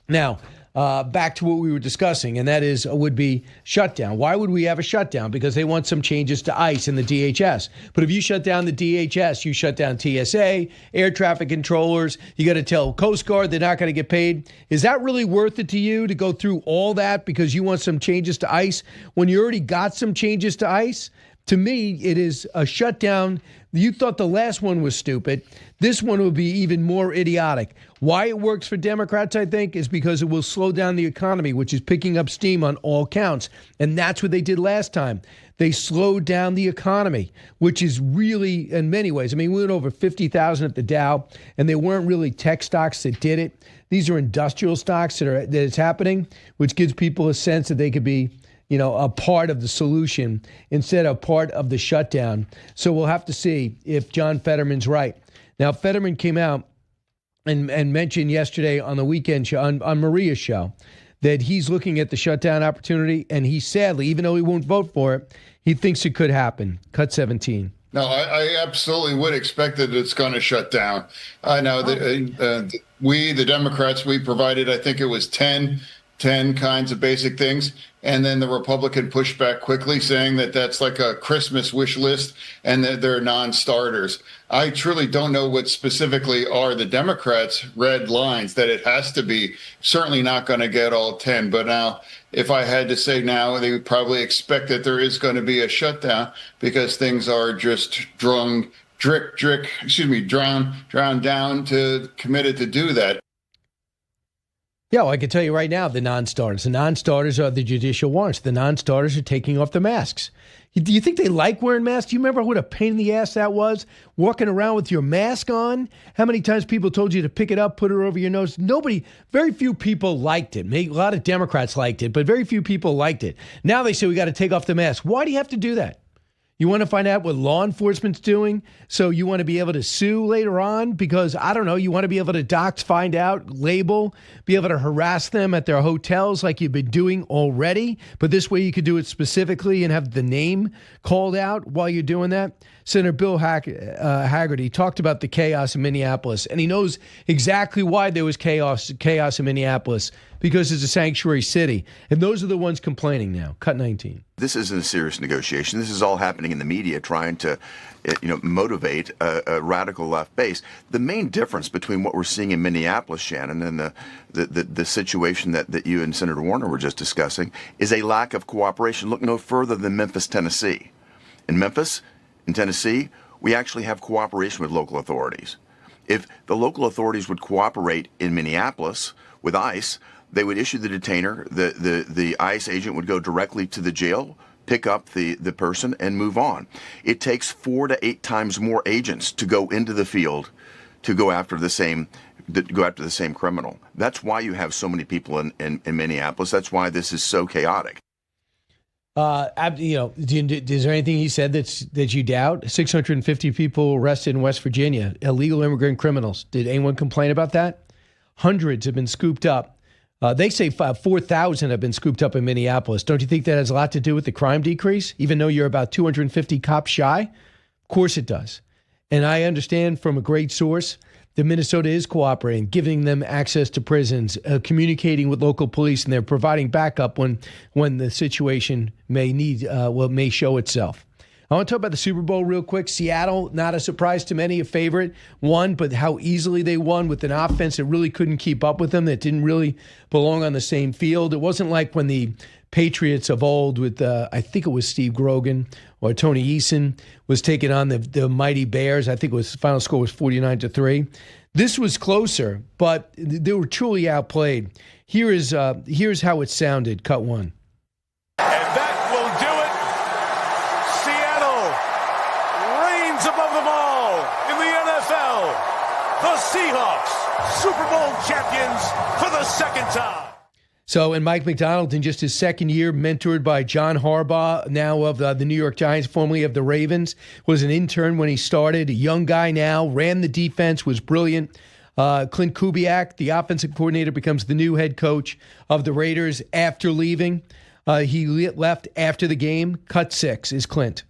Now, back to what we were discussing, and that is a would-be shutdown. Why would we have a shutdown? Because they want some changes to ICE and the DHS. But if you shut down the DHS, you shut down TSA, air traffic controllers, you got to tell Coast Guard they're not going to get paid. Is that really worth it to you to go through all that because you want some changes to ICE when you already got some changes to ICE? To me, it is a shutdown. You thought the last one was stupid. This one will be even more idiotic. Why it works for Democrats, I think, is because it will slow down the economy, which is picking up steam on all counts. And that's what they did last time. They slowed down the economy, which is really, in many ways, I mean, we went over 50,000 at the Dow, and they weren't really tech stocks that did it. These are industrial stocks that it's happening, which gives people a sense that they could be a part of the solution instead of part of the shutdown. So we'll have to see if John Fetterman's right. Now, Fetterman came out and mentioned yesterday on the weekend show, on Maria's show, that he's looking at the shutdown opportunity, and he sadly, even though he won't vote for it, he thinks it could happen. Cut 17.
No, I absolutely would expect that it's going to shut down. I know that we, the Democrats, we provided, I think it was 10 kinds of basic things. And then the Republican pushed back quickly, saying that that's like a Christmas wish list and that they're non-starters. I truly don't know what specifically are the Democrats' red lines, that it has to be. Certainly not going to get all 10. But now, if I had to say now, they would probably expect that there is going to be a shutdown because things are just drowned down to committed to do that.
Yeah, well, I can tell you right now, the non-starters. The non-starters are the judicial warrants. The non-starters are taking off the masks. Do you think they like wearing masks? Do you remember what a pain in the ass that was? Walking around with your mask on? How many times people told you to pick it up, put it over your nose? Very few people liked it. Maybe a lot of Democrats liked it, but very few people liked it. Now they say we got to take off the mask. Why do you have to do that? You want to find out what law enforcement's doing, so you want to be able to sue later on because, I don't know, you want to be able to dox, find out, label, be able to harass them at their hotels like you've been doing already. But this way you could do it specifically and have the name called out while you're doing that. Senator Bill Haggerty talked about the chaos in Minneapolis, and he knows exactly why there was chaos in Minneapolis, because it's a sanctuary city. And those are the ones complaining now. Cut 19.
This isn't a serious negotiation. This is all happening in the media trying to motivate a radical left base. The main difference between what we're seeing in Minneapolis, Shannon, and the situation that you and Senator Warner were just discussing is a lack of cooperation. Look no further than Memphis, Tennessee. In Memphis, in Tennessee, we actually have cooperation with local authorities. If the local authorities would cooperate in Minneapolis with ICE, they would issue the detainer, the ICE agent would go directly to the jail, pick up the person, and move on. It takes 4 to 8 times more agents to go into the field to go after the same criminal. That's why you have so many people in Minneapolis. That's why this is so chaotic.
Is there anything he said that you doubt? 650 people arrested in West Virginia, illegal immigrant criminals. Did anyone complain about that? Hundreds have been scooped up. They say 4,000 have been scooped up in Minneapolis. Don't you think that has a lot to do with the crime decrease, even though you're about 250 cops shy? Of course it does. And I understand from a great source that Minnesota is cooperating, giving them access to prisons, communicating with local police, and they're providing backup when the situation may show itself. I want to talk about the Super Bowl real quick. Seattle, not a surprise to many, a favorite, won, but how easily they won with an offense that really couldn't keep up with them, that didn't really belong on the same field. It wasn't like when the Patriots of old with, I think it was Steve Grogan or Tony Eason, was taking on the mighty Bears. I think the final score was 49-3. This was closer, but they were truly outplayed. Here's how it sounded, cut one.
And that will do it. Seattle reigns above them all in the NFL. The Seahawks, Super Bowl champions for the second time.
So, and Mike McDonald, in just his second year, mentored by John Harbaugh, now of the New York Giants, formerly of the Ravens, was an intern when he started, a young guy now, ran the defense, was brilliant. Clint Kubiak, the offensive coordinator, becomes the new head coach of the Raiders after leaving. He left after the game. Cut 6 is Clint.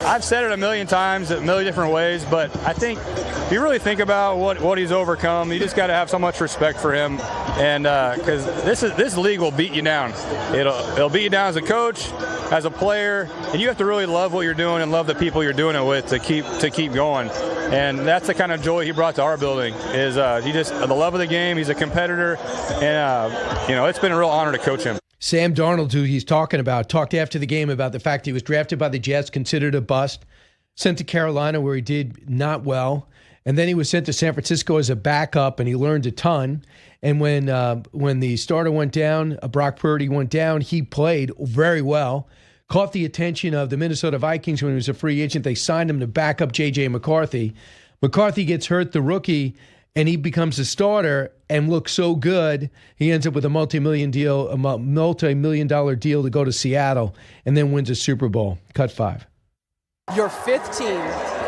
I've said it a million times, a million different ways, but I think if you really think about what he's overcome, you just got to have so much respect for him, and because this league will beat you down. It'll beat you down as a coach, as a player, and you have to really love what you're doing and love the people you're doing it with to keep going. And that's the kind of joy he brought to our building. Is the love of the game. He's a competitor, and it's been a real honor to coach him.
Sam Darnold, who he's talking about, talked after the game about the fact he was drafted by the Jets, considered a bust, sent to Carolina where he did not well, and then he was sent to San Francisco as a backup, and he learned a ton. And when the starter went down, Brock Purdy went down, he played very well, caught the attention of the Minnesota Vikings when he was a free agent. They signed him to back up J.J. McCarthy. McCarthy gets hurt, the rookie, and he becomes a starter and looks so good, he ends up with a multi-million-dollar deal to go to Seattle and then wins a Super Bowl. Cut 5.
Your 5th team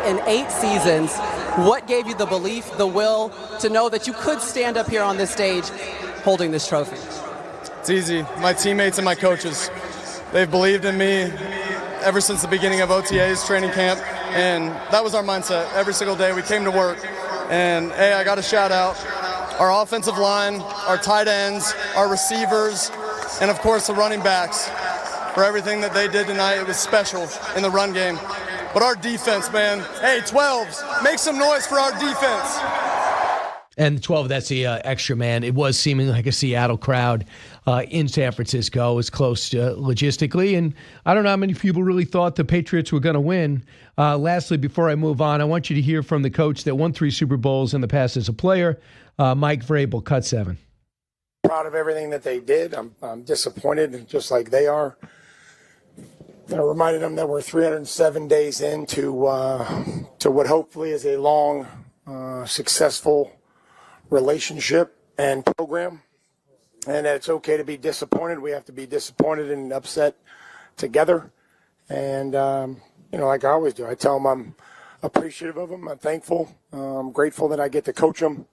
in 8 seasons. What gave you the belief, the will to know that you could stand up here on this stage holding this trophy?
It's easy. My teammates and my coaches. They've believed in me ever since the beginning of OTA's training camp, and that was our mindset. Every single day we came to work. And, hey, I got to shout out our offensive line, our tight ends, our receivers, and, of course, the running backs for everything that they did tonight. It was special in the run game. But our defense, man, hey, 12s, make some noise for our defense.
And 12, that's the extra man. It was seeming like a Seattle crowd in San Francisco. It was close logistically. And I don't know how many people really thought the Patriots were going to win. Lastly, before I move on, I want you to hear from the coach that won 3 Super Bowls in the past as a player, Mike Vrabel, cut 7.
Proud of everything that they did. I'm disappointed, just like they are. I reminded them that we're 307 days into what hopefully is a long, successful relationship and program, and that it's okay to be disappointed. We have to be disappointed and upset together. And like I always do, I tell them I'm appreciative of them. I'm thankful. I'm grateful that I get to coach them.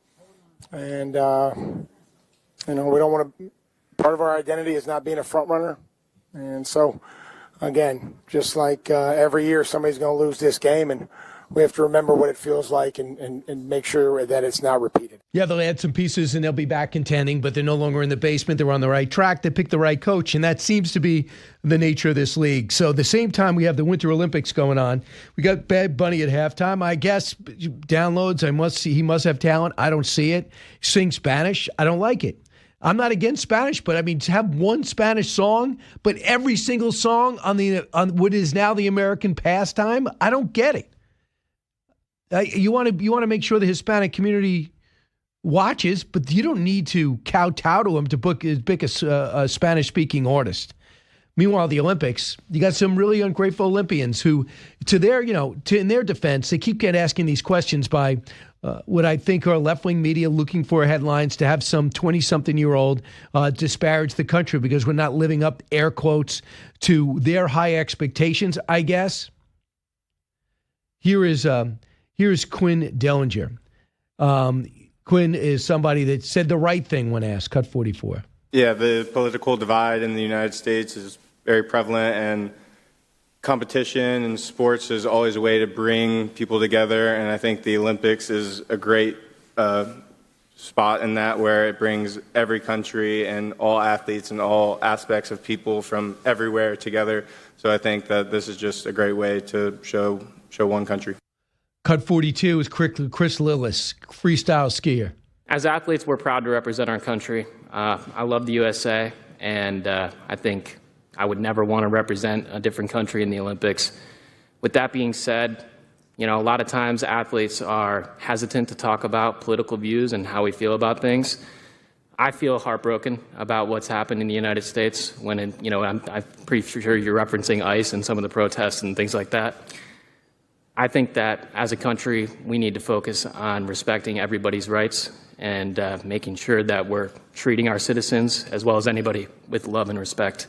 And we don't want to. Part of our identity is not being a front runner. And so, again, just like every year, somebody's going to lose this game, and we have to remember what it feels like and make sure that it's not repeated.
Yeah, they'll add some pieces and they'll be back contending, but they're no longer in the basement. They're on the right track. They picked the right coach, and that seems to be the nature of this league. So at the same time, we have the Winter Olympics going on. We got Bad Bunny at halftime. I guess downloads, he must have talent. I don't see it. Sing Spanish. I don't like it. I'm not against Spanish, but I mean, to have one Spanish song, but every single song on what is now the American pastime, I don't get it. You want to make sure the Hispanic community watches, but you don't need to kowtow to them to book a Spanish-speaking artist. Meanwhile, the Olympics, you got some really ungrateful Olympians who, in their defense, they keep asking these questions by what I think are left-wing media looking for headlines to have some 20-something-year-old disparage the country because we're not living up, air quotes, to their high expectations, I guess. Here's Quinn Dellinger. Quinn is somebody that said the right thing when asked. Cut 44.
Yeah, the political divide in the United States is very prevalent, and competition in sports is always a way to bring people together, and I think the Olympics is a great spot in that, where it brings every country and all athletes and all aspects of people from everywhere together. So I think that this is just a great way to show one country.
Cut 42 is Chris Lillis, freestyle skier.
As athletes, we're proud to represent our country. I love the USA, and I think I would never want to represent a different country in the Olympics. With that being said, a lot of times athletes are hesitant to talk about political views and how we feel about things. I feel heartbroken about what's happened in the United States when, I'm pretty sure you're referencing ICE and some of the protests and things like that. I think that as a country, we need to focus on respecting everybody's rights and making sure that we're treating our citizens as well as anybody with love and respect.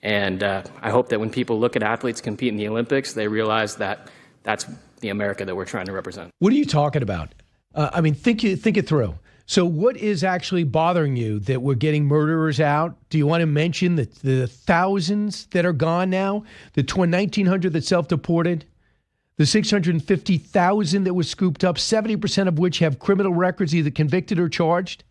And I hope that when people look at athletes compete in the Olympics, they realize that that's the America that we're trying to represent.
What are you talking about? Think it through. So what is actually bothering you that we're getting murderers out? Do you want to mention the thousands that are gone now? The 1,900 that self-deported? The 650,000 that was scooped up, 70% of which have criminal records, either convicted or charged.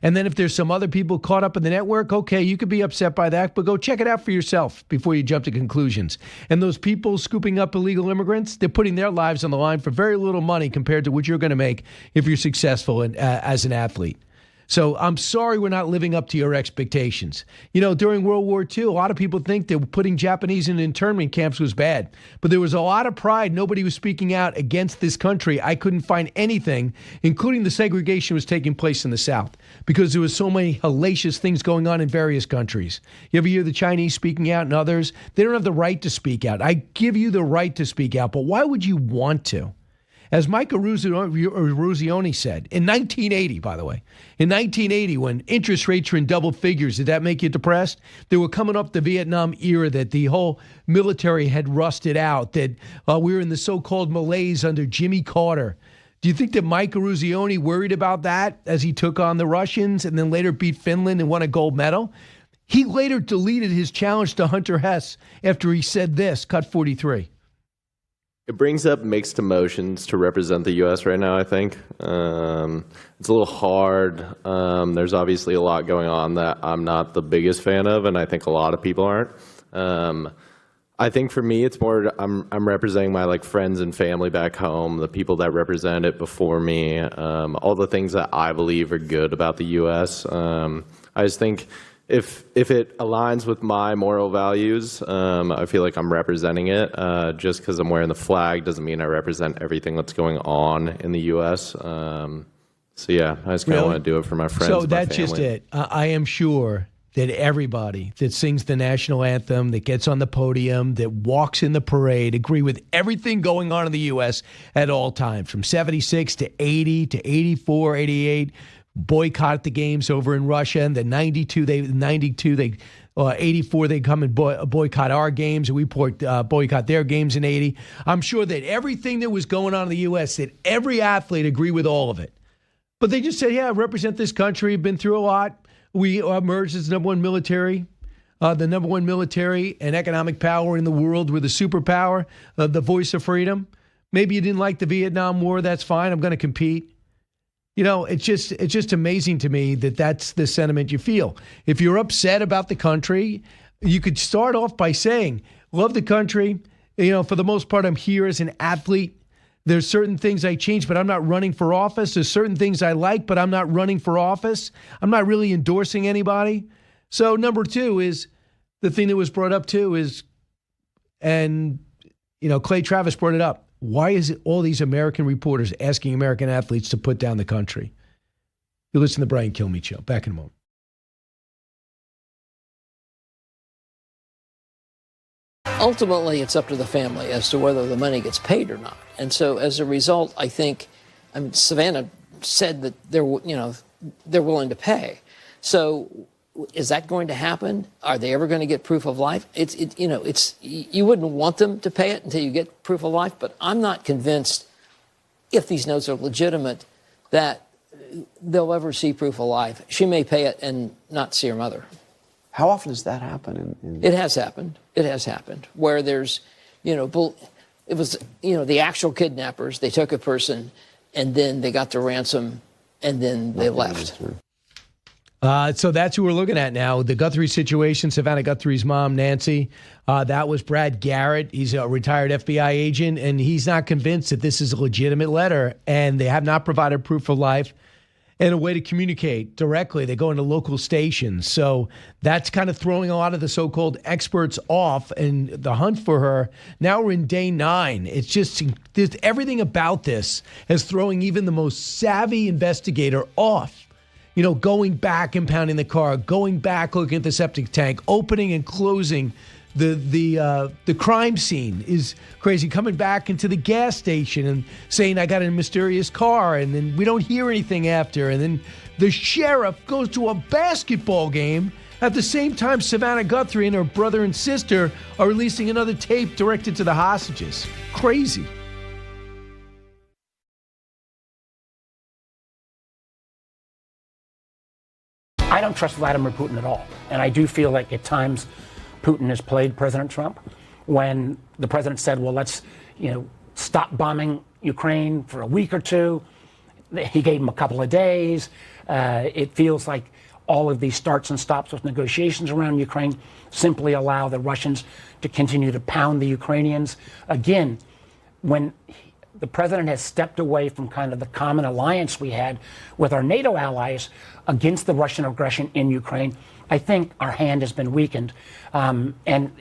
And then if there's some other people caught up in the network, okay, you could be upset by that, but go check it out for yourself before you jump to conclusions. And those people scooping up illegal immigrants, they're putting their lives on the line for very little money compared to what you're going to make if you're successful as an athlete. So I'm sorry we're not living up to your expectations. During World War II, a lot of people think that putting Japanese in internment camps was bad. But there was a lot of pride. Nobody was speaking out against this country. I couldn't find anything, including the segregation was taking place in the South, because there was so many hellacious things going on in various countries. You ever hear the Chinese speaking out and others? They don't have the right to speak out. I give you the right to speak out, but why would you want to? As Michael Ruzioni said, in 1980, by the way, in 1980, when interest rates were in double figures, did that make you depressed? They were coming up the Vietnam era, that the whole military had rusted out, that we were in the so-called malaise under Jimmy Carter. Do you think that Michael Ruzioni worried about that as he took on the Russians and then later beat Finland and won a gold medal? He later deleted his challenge to Hunter Hess after he said this, cut 43.
It brings up mixed emotions to represent the U.S. right now, I think. It's a little hard. There's obviously a lot going on that I'm not the biggest fan of, and I think a lot of people aren't. I think for me, it's more I'm representing my friends and family back home, the people that represent it before me, all the things that I believe are good about the U.S. I just think if it aligns with my moral values, I feel like I'm representing it. Just because I'm wearing the flag doesn't mean I represent everything that's going on in the U.S. So yeah, I just kind of want to do it for my friends.
So that's just it. I am sure that everybody that sings the national anthem, that gets on the podium, that walks in the parade, agree with everything going on in the U.S. at all times, from 76 to 80 to 84, 88. Boycott the games over in Russia, and then 84 they come and boycott our games, and we boycott their games in 80. I'm sure that everything that was going on in the U.S., that every athlete agreed with all of it. But they just said, yeah, represent this country, been through a lot. We emerged as the number one military and economic power in the world. We're the superpower, the voice of freedom. Maybe you didn't like the Vietnam War, that's fine, I'm going to compete. It's just amazing to me that that's the sentiment you feel. If you're upset about the country, you could start off by saying, love the country. For the most part, I'm here as an athlete. There's certain things I change, but I'm not running for office. There's certain things I like, but I'm not running for office. I'm not really endorsing anybody. So number two is the thing that was brought up too is, and Clay Travis brought it up, Why is it all these American reporters asking American athletes to put down the country? You listen to the Brian Kilmeade Show. Back in a moment.
Ultimately, it's up to the family as to whether the money gets paid or not. And so as a result, I think, Savannah said that they're willing to pay. So is that going to happen? Are they ever going to get proof of life? You wouldn't want them to pay it until you get proof of life, but I'm not convinced, if these notes are legitimate, that they'll ever see proof of life. She may pay it and not see her mother.
How often does that happen?
It has happened. It has happened where there's, it was, the actual kidnappers, they took a person and then they got the ransom and then they left.
So that's who we're looking at now. The Guthrie situation, Savannah Guthrie's mom, Nancy, that was Brad Garrett. He's a retired FBI agent, and he's not convinced that this is a legitimate letter, and they have not provided proof of life and a way to communicate directly. They go into local stations. So that's kind of throwing a lot of the so-called experts off and the hunt for her. Now we're in day 9. It's just everything about this is throwing even the most savvy investigator off. Going back, impounding the car, going back, looking at the septic tank, opening and closing the crime scene is crazy. Coming back into the gas station and saying, I got a mysterious car, and then we don't hear anything after. And then the sheriff goes to a basketball game at the same time Savannah Guthrie and her brother and sister are releasing another tape directed to the hostages. Crazy.
I don't trust Vladimir Putin at all. And I do feel like at times Putin has played President Trump when the president said, well, let's, stop bombing Ukraine for a week or two. He gave him a couple of days. It feels like all of these starts and stops with negotiations around Ukraine simply allow the Russians to continue to pound the Ukrainians. Again, when the president has stepped away from kind of the common alliance we had with our NATO allies against the Russian aggression in Ukraine, I think our hand has been weakened. And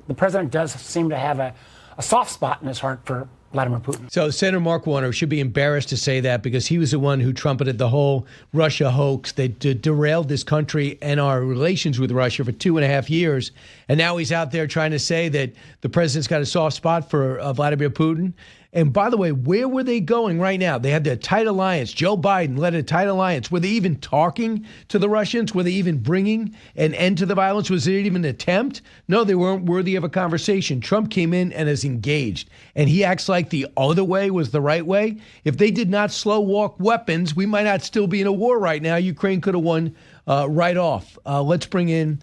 the president does seem to have a soft spot in his heart for Vladimir Putin.
So Senator Mark Warner should be embarrassed to say that because he was the one who trumpeted the whole Russia hoax that derailed this country and our relations with Russia for 2.5 years. And now he's out there trying to say that the president's got a soft spot for Vladimir Putin. And by the way, where were they going right now? They had the tight alliance. Joe Biden led a tight alliance. Were they even talking to the Russians? Were they even bringing an end to the violence? Was it even an attempt? No, they weren't worthy of a conversation. Trump came in and is engaged. And he acts like the other way was the right way. If they did not slow walk weapons, we might not still be in a war right now. Ukraine could have won right off. Let's bring in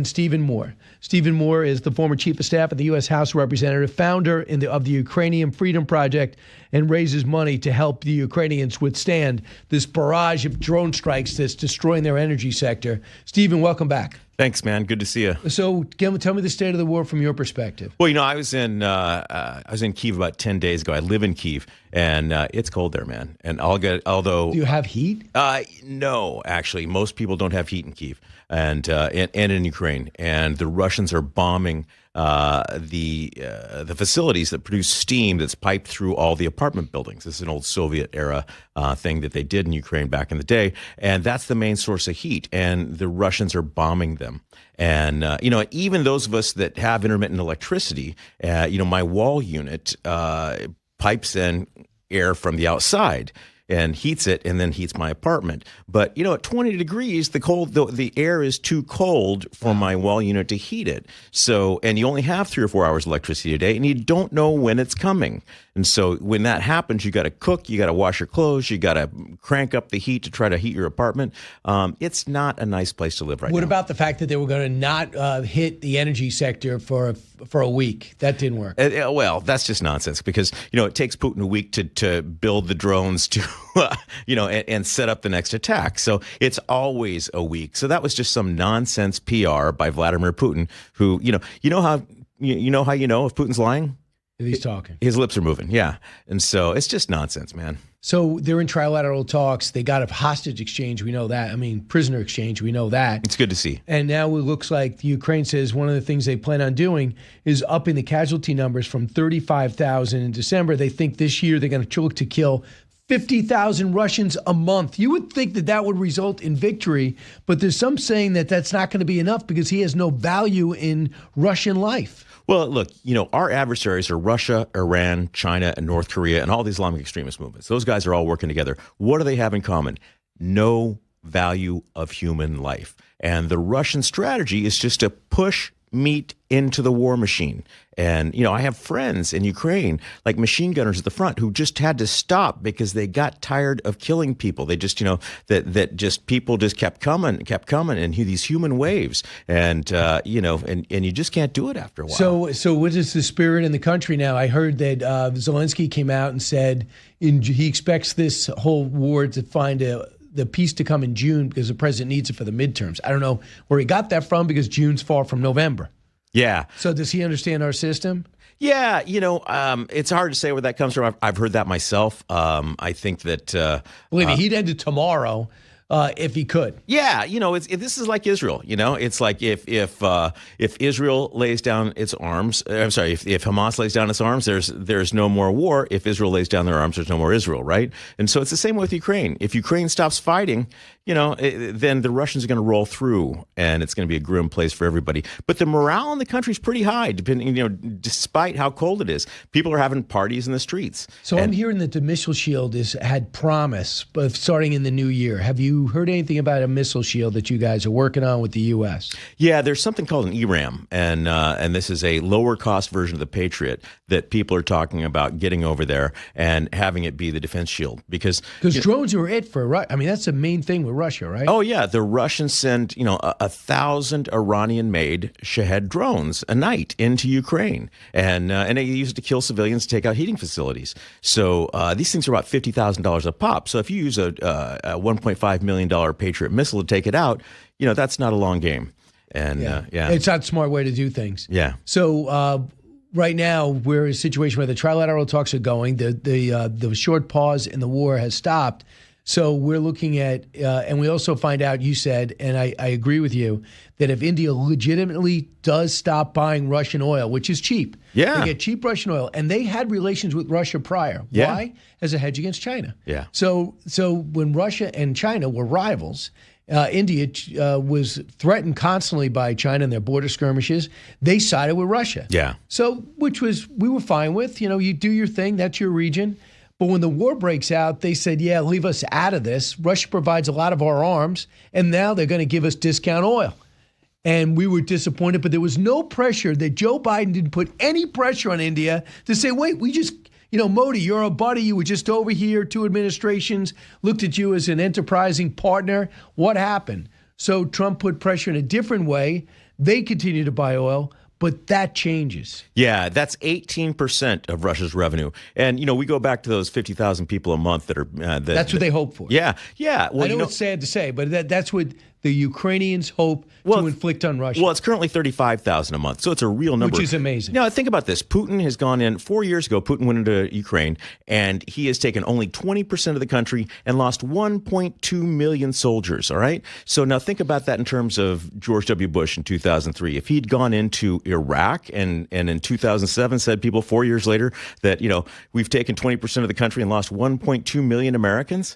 Stephen Moore. Stephen Moore is the former chief of staff of the U.S. House Representative, founder of the Ukrainian Freedom Project, and raises money to help the Ukrainians withstand this barrage of drone strikes that's destroying their energy sector. Stephen, welcome back.
Thanks, man. Good to see you.
So, tell me the state of the war from your perspective.
Well, I was in Kyiv about 10 days ago. I live in Kyiv, and it's cold there, man. And although
do you have heat?
No, actually, most people don't have heat in Kyiv and in Ukraine. And the Russians are bombing the facilities that produce steam that's piped through all the apartment buildings. This is an old Soviet era thing that they did in Ukraine back in the day, and that's the main source of heat. And the Russians are bombing them. And even those of us that have intermittent electricity, my wall unit pipes in air from the outside and heats it, and then heats my apartment. But at 20 degrees, the air is too cold for my wall unit to heat it. So, and you only have 3 or 4 hours of electricity a day, and you don't know when it's coming. And so when that happens, you got to cook, you got to wash your clothes, you got to crank up the heat to try to heat your apartment. It's not a nice place to live right now.
What about the fact that they were going to not hit the energy sector for a week? That didn't work.
Well, that's just nonsense because, it takes Putin a week to build the drones to, and set up the next attack. So it's always a week. So that was just some nonsense PR by Vladimir Putin, who, you know how if Putin's lying?
He's talking.
His lips are moving, yeah. And so it's just nonsense, man.
So they're in trilateral talks. They got a hostage exchange. We know that. I mean, prisoner exchange. We know that.
It's good to see.
And now it looks like Ukraine says one of the things they plan on doing is upping the casualty numbers from 35,000 in December. They think this year they're going to look to kill 50,000 Russians a month. You would think that that would result in victory, but there's some saying that that's not going to be enough because he has no value in Russian life.
Well, look, our adversaries are Russia, Iran, China, and North Korea, and all the Islamic extremist movements. Those guys are all working together. What do they have in common? No value of human life. And the Russian strategy is just to push meat into the war machine. And, I have friends in Ukraine, like machine gunners at the front, who just had to stop because they got tired of killing people. They just, that just people just kept coming, and these human waves. And, and you just can't do it after a while.
So what is the spirit in the country now? I heard that Zelensky came out and said he expects this whole war to find the peace to come in June because the president needs it for the midterms. I don't know where he got that from because June's far from November.
Yeah.
So does he understand our system?
Yeah, it's hard to say where that comes from. I've heard that myself. I think that
believe me, he'd end it tomorrow if he could.
Yeah, this is like Israel. It's like if Israel lays down its arms. I'm sorry, if Hamas lays down its arms, there's no more war. If Israel lays down their arms, there's no more Israel, right? And so it's the same with Ukraine. If Ukraine stops fighting, then the Russians are going to roll through, and it's going to be a grim place for everybody. But the morale in the country is pretty high, despite how cold it is. People are having parties in the streets.
So I'm hearing that the missile shield had promise of starting in the new year. Have you heard anything about a missile shield that you guys are working on with the U.S.?
Yeah, there's something called an ERAM, and this is a lower cost version of the Patriot that people are talking about getting over there and having it be the defense shield because
drones are it for Russia. I mean, that's the main thing with Russia, right?
Oh yeah, the Russians send 1,000 Iranian-made Shahed drones a night into Ukraine, and they use it to kill civilians, take out heating facilities. So these things are about $50,000 a pop. So if you use a $1.5 million Patriot missile to take it out, that's not a long game. And
it's not a smart way to do things.
Yeah.
So right now we're in a situation where the trilateral talks are going. The short pause in the war has stopped. So we're looking at, and we also find out, you said, and I agree with you, that if India legitimately does stop buying Russian oil, which is cheap, they get cheap Russian oil, and they had relations with Russia prior.
Yeah.
Why? As a hedge against China.
Yeah.
So when Russia and China were rivals, India was threatened constantly by China in their border skirmishes. They sided with Russia.
Yeah.
So, which we were fine with. You do your thing. That's your region. But when the war breaks out, they said, yeah, leave us out of this. Russia provides a lot of our arms, and now they're going to give us discount oil. And we were disappointed, but there was no pressure that Joe Biden didn't put any pressure on India to say, wait, we just, Modi, you're a buddy. You were just over here. 2 administrations looked at you as an enterprising partner. What happened? So Trump put pressure in a different way. They continue to buy oil. But that changes.
Yeah, that's 18% of Russia's revenue. And, we go back to those 50,000 people a month that are...
that's what they hope for.
Yeah. Well,
I know it's sad to say, but that's what the Ukrainians hope to inflict on Russia.
Well, it's currently 35,000 a month, so it's a real number.
Which is amazing.
Now, think about this. Putin has gone in 4 years ago. Putin went into Ukraine, and he has taken only 20% of the country and lost 1.2 million soldiers, all right? So now think about that in terms of George W. Bush in 2003. If he'd gone into Iraq and in 2007 said people 4 years later that, we've taken 20% of the country and lost 1.2 million Americans,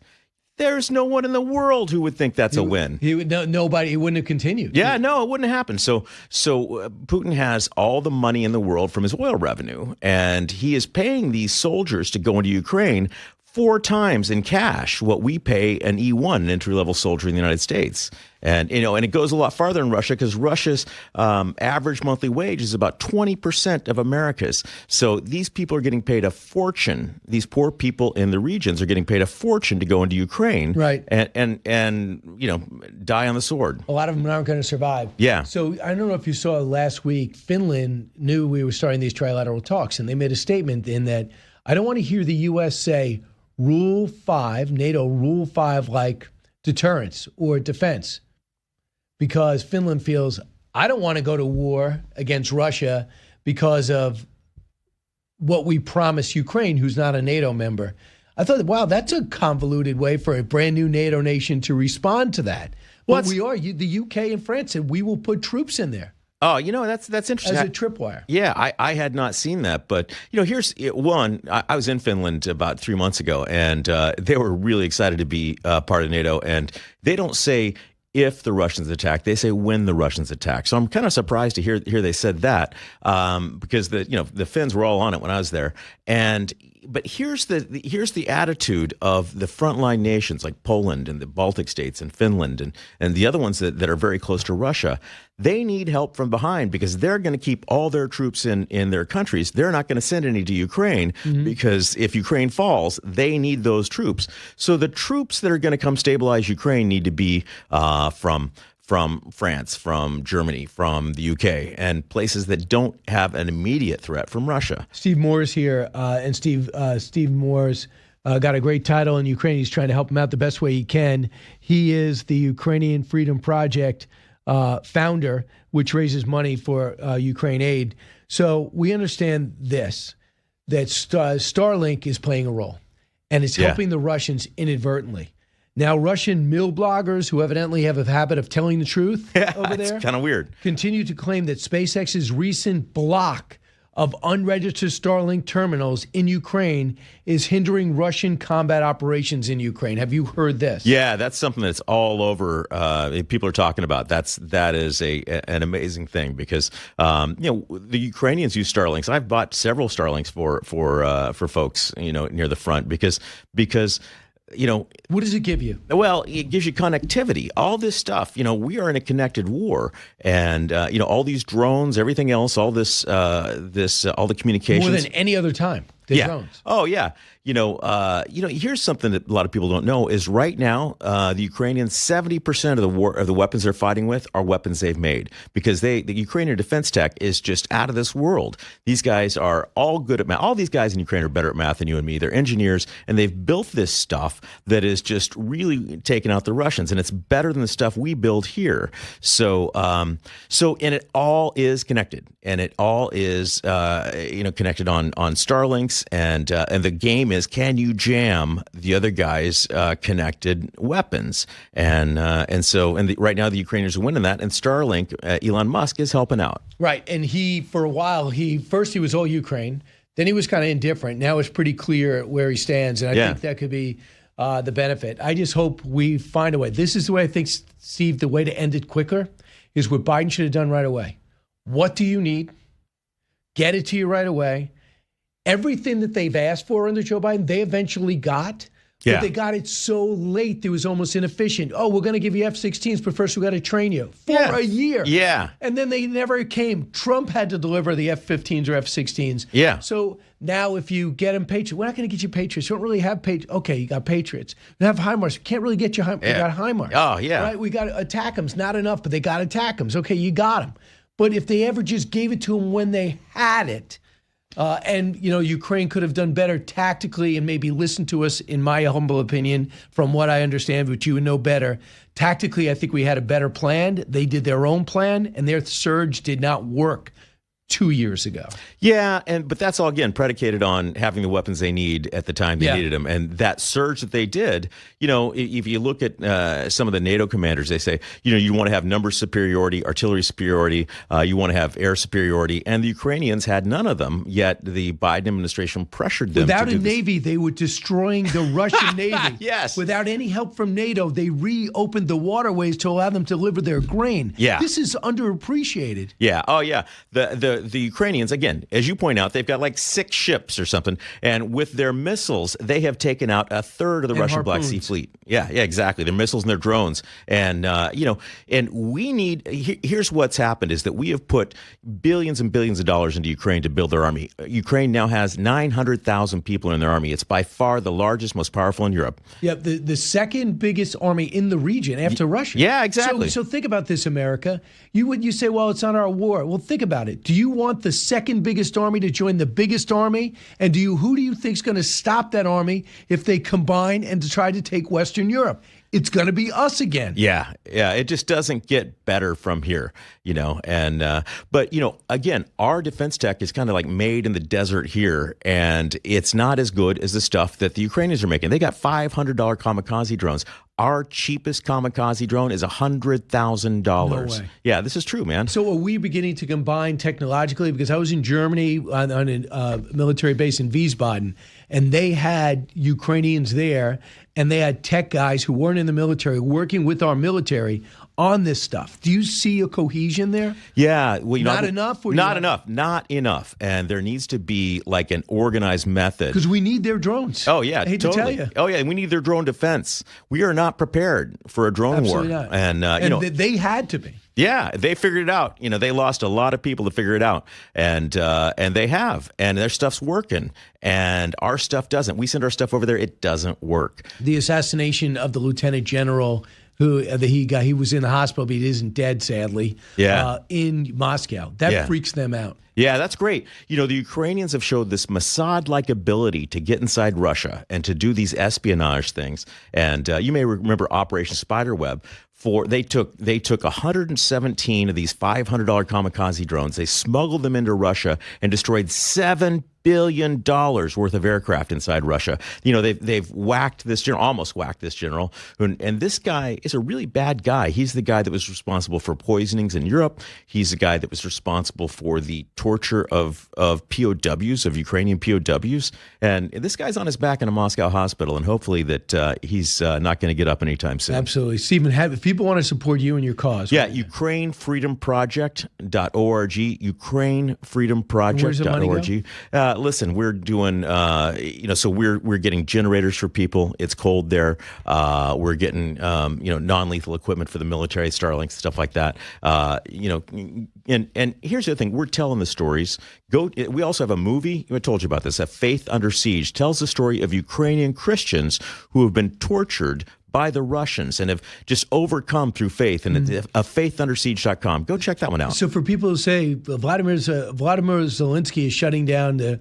there's no one in the world who would think that's a win.
He wouldn't have continued.
Yeah, no, it wouldn't have happened. So Putin has all the money in the world from his oil revenue, and he is paying these soldiers to go into Ukraine 4 times in cash what we pay an E1, an entry-level soldier in the United States. And, and it goes a lot farther in Russia because Russia's average monthly wage is about 20% of America's. So these people are getting paid a fortune. These poor people in the regions are getting paid a fortune to go into Ukraine,
right?
And die on the sword.
A lot of them aren't going to survive.
Yeah.
So I don't know if you saw last week, Finland knew we were starting these trilateral talks, and they made a statement in that I don't want to hear the U.S. say Rule 5, NATO Rule 5, like deterrence or defense. Because Finland feels, I don't want to go to war against Russia because of what we promised Ukraine, who's not a NATO member. I thought, wow, that's a convoluted way for a brand new NATO nation to respond to that. Well, but the UK and France said, we will put troops in there.
Oh, that's interesting.
As a tripwire.
Yeah, I had not seen that. But, here's one. I was in Finland about 3 months ago, and they were really excited to be part of NATO. And they don't say if the Russians attack, they say when the Russians attack. So I'm kind of surprised to hear they said that because the Finns were all on it when I was there. But here's the attitude of the frontline nations like Poland and the Baltic states and Finland and the other ones that are very close to Russia. They need help from behind because they're going to keep all their troops in their countries. They're not going to send any to Ukraine because if Ukraine falls, they need those troops. So the troops that are going to come stabilize Ukraine need to be from France, from Germany, from the UK, and places that don't have an immediate threat from Russia.
Steve Moore's here, and Steve Moore's got a great title in Ukraine. He's trying to help him out the best way he can. He is the Ukrainian Freedom Project founder, which raises money for Ukraine aid. So we understand this, that Starlink is playing a role, and it's helping the Russians inadvertently. Now, Russian mill bloggers who evidently have a habit of telling the truth over there,
it's kind of weird,
continue to claim that SpaceX's recent block of unregistered Starlink terminals in Ukraine is hindering Russian combat operations in Ukraine. Have you heard this?
Yeah, that's something that's all over. People are talking about. That is an amazing thing because the Ukrainians use Starlinks. I've bought several Starlinks for folks near the front because.
What does it give you?
Well, it gives you connectivity. All this stuff, we are in a connected war, and all these drones, everything else, all this, all the communications.
More than any other time. The drones.
Oh yeah. Here's something that a lot of people don't know is right now the Ukrainians 70% of the weapons they're fighting with are weapons they've made because the Ukrainian defense tech is just out of this world. These guys are all good at math. All these guys in Ukraine are better at math than you and me. They're engineers, and they've built this stuff that is just really taking out the Russians, and it's better than the stuff we build here. So and it all is connected, and it all is connected on Starlinks, and the game is, can you jam the other guy's connected weapons? And right now the Ukrainians are winning that, and Starlink, Elon Musk is helping out.
Right, and for a while, first he was all Ukraine, then he was kind of indifferent. Now it's pretty clear where he stands, and I think that could be the benefit. I just hope we find a way. This is the way I think, Steve, the way to end it quicker is what Biden should have done right away. What do you need? Get it to you right away. Everything that they've asked for under Joe Biden, they eventually got. But they got it so late, it was almost inefficient. Oh, we're going to give you F-16s, but first we got to train you for a year.
Yeah.
And then they never came. Trump had to deliver the F-15s or F-16s.
Yeah.
So now if you get them Patriots, we're not going to get you Patriots. You don't really have Patriots. Okay, you got Patriots. You have HIMARS. You can't really get you HIMARS. You got HIMARS.
Oh, yeah.
Right? We got ATACMS. Not enough, but they got ATACMS. Okay, you got them. But if they ever just gave it to them when they had it, Ukraine could have done better tactically and maybe listened to us, in my humble opinion, from what I understand, which you would know better. Tactically, I think we had a better plan. They did their own plan, and their surge did not work 2 years ago.
Yeah, but that's all, again, predicated on having the weapons they need at the time they needed them. And that surge that they did, if you look at some of the NATO commanders, they say, you want to have number superiority, artillery superiority, you want to have air superiority, and the Ukrainians had none of them, yet the Biden administration pressured them
Without
to do
a navy, they were destroying the Russian Navy.
Yes.
Without any help from NATO, they reopened the waterways to allow them to deliver their grain.
Yeah.
This is underappreciated.
Yeah. Oh, yeah. The Ukrainians, again, as you point out, they've got like 6 ships or something, and with their missiles, they have taken out a third of the Russian Black Sea Fleet. Yeah, exactly. Their missiles and their drones, and and we need. Here's what's happened: is that we have put billions and billions of dollars into Ukraine to build their army. Ukraine now has 900,000 people in their army. It's by far the largest, most powerful in Europe.
Yeah, the second biggest army in the region after Russia.
Yeah, exactly.
So think about this, America. You say, well, it's not our war. Well, think about it. Do you want the second biggest army to join the biggest army? And who do you think is going to stop that army if they combine and to try to take Western Europe? it's going to be us again.
Yeah. It just doesn't get better from here, And but again, our defense tech is kind of like made in the desert here, and it's not as good as the stuff that the Ukrainians are making. They got $500 kamikaze drones. Our cheapest kamikaze drone is $100,000.
No way.
Yeah, this is true, man.
So are we beginning to combine technologically? Because I was in Germany on a military base in Wiesbaden, and they had Ukrainians there, and they had tech guys who weren't in the military working with our military on this stuff. Do you see a cohesion there?
Yeah. Well,
not enough?
Not enough. And there needs to be like an organized method.
Because we need their drones.
Oh, yeah.
I hate
totally.
to tell you.
Oh, yeah. We need their drone defense. We are not prepared for a drone
Absolutely
war.
Not.
And
they had to be.
Yeah, they figured it out. They lost a lot of people to figure it out, and they have, and their stuff's working, and our stuff doesn't. We send our stuff over there; it doesn't work.
The assassination of the lieutenant general who he was in the hospital, but he isn't dead, sadly.
Yeah.
In Moscow, that freaks them out.
Yeah, that's great. The Ukrainians have showed this Mossad-like ability to get inside Russia and to do these espionage things. And you may remember Operation Spiderweb. They took 117 of these $500 kamikaze drones. They smuggled them into Russia and destroyed $7 billion worth of aircraft inside Russia. They've whacked this general, almost whacked this general, and this guy is a really bad guy. He's the guy that was responsible for poisonings in Europe. He's the guy that was responsible for the torture of POWs, of Ukrainian POWs. And this guy's on his back in a Moscow hospital, and hopefully that he's not going to get up anytime soon.
Absolutely. Stephen, if people want to support you and your cause.
Yeah, UkraineFreedomProject.org, UkraineFreedomProject.org. Listen, we're doing, so we're getting generators for people. It's cold there. We're getting, non-lethal equipment for the military, Starlink, stuff like that. And here's the other thing. We're telling the stories. We also have a movie. I told you about this. Faith Under Siege tells the story of Ukrainian Christians who have been tortured by the Russians and have just overcome through faith. And faithundersiege.com. Go check that one out.
So for people who say Vladimir Zelensky is shutting down the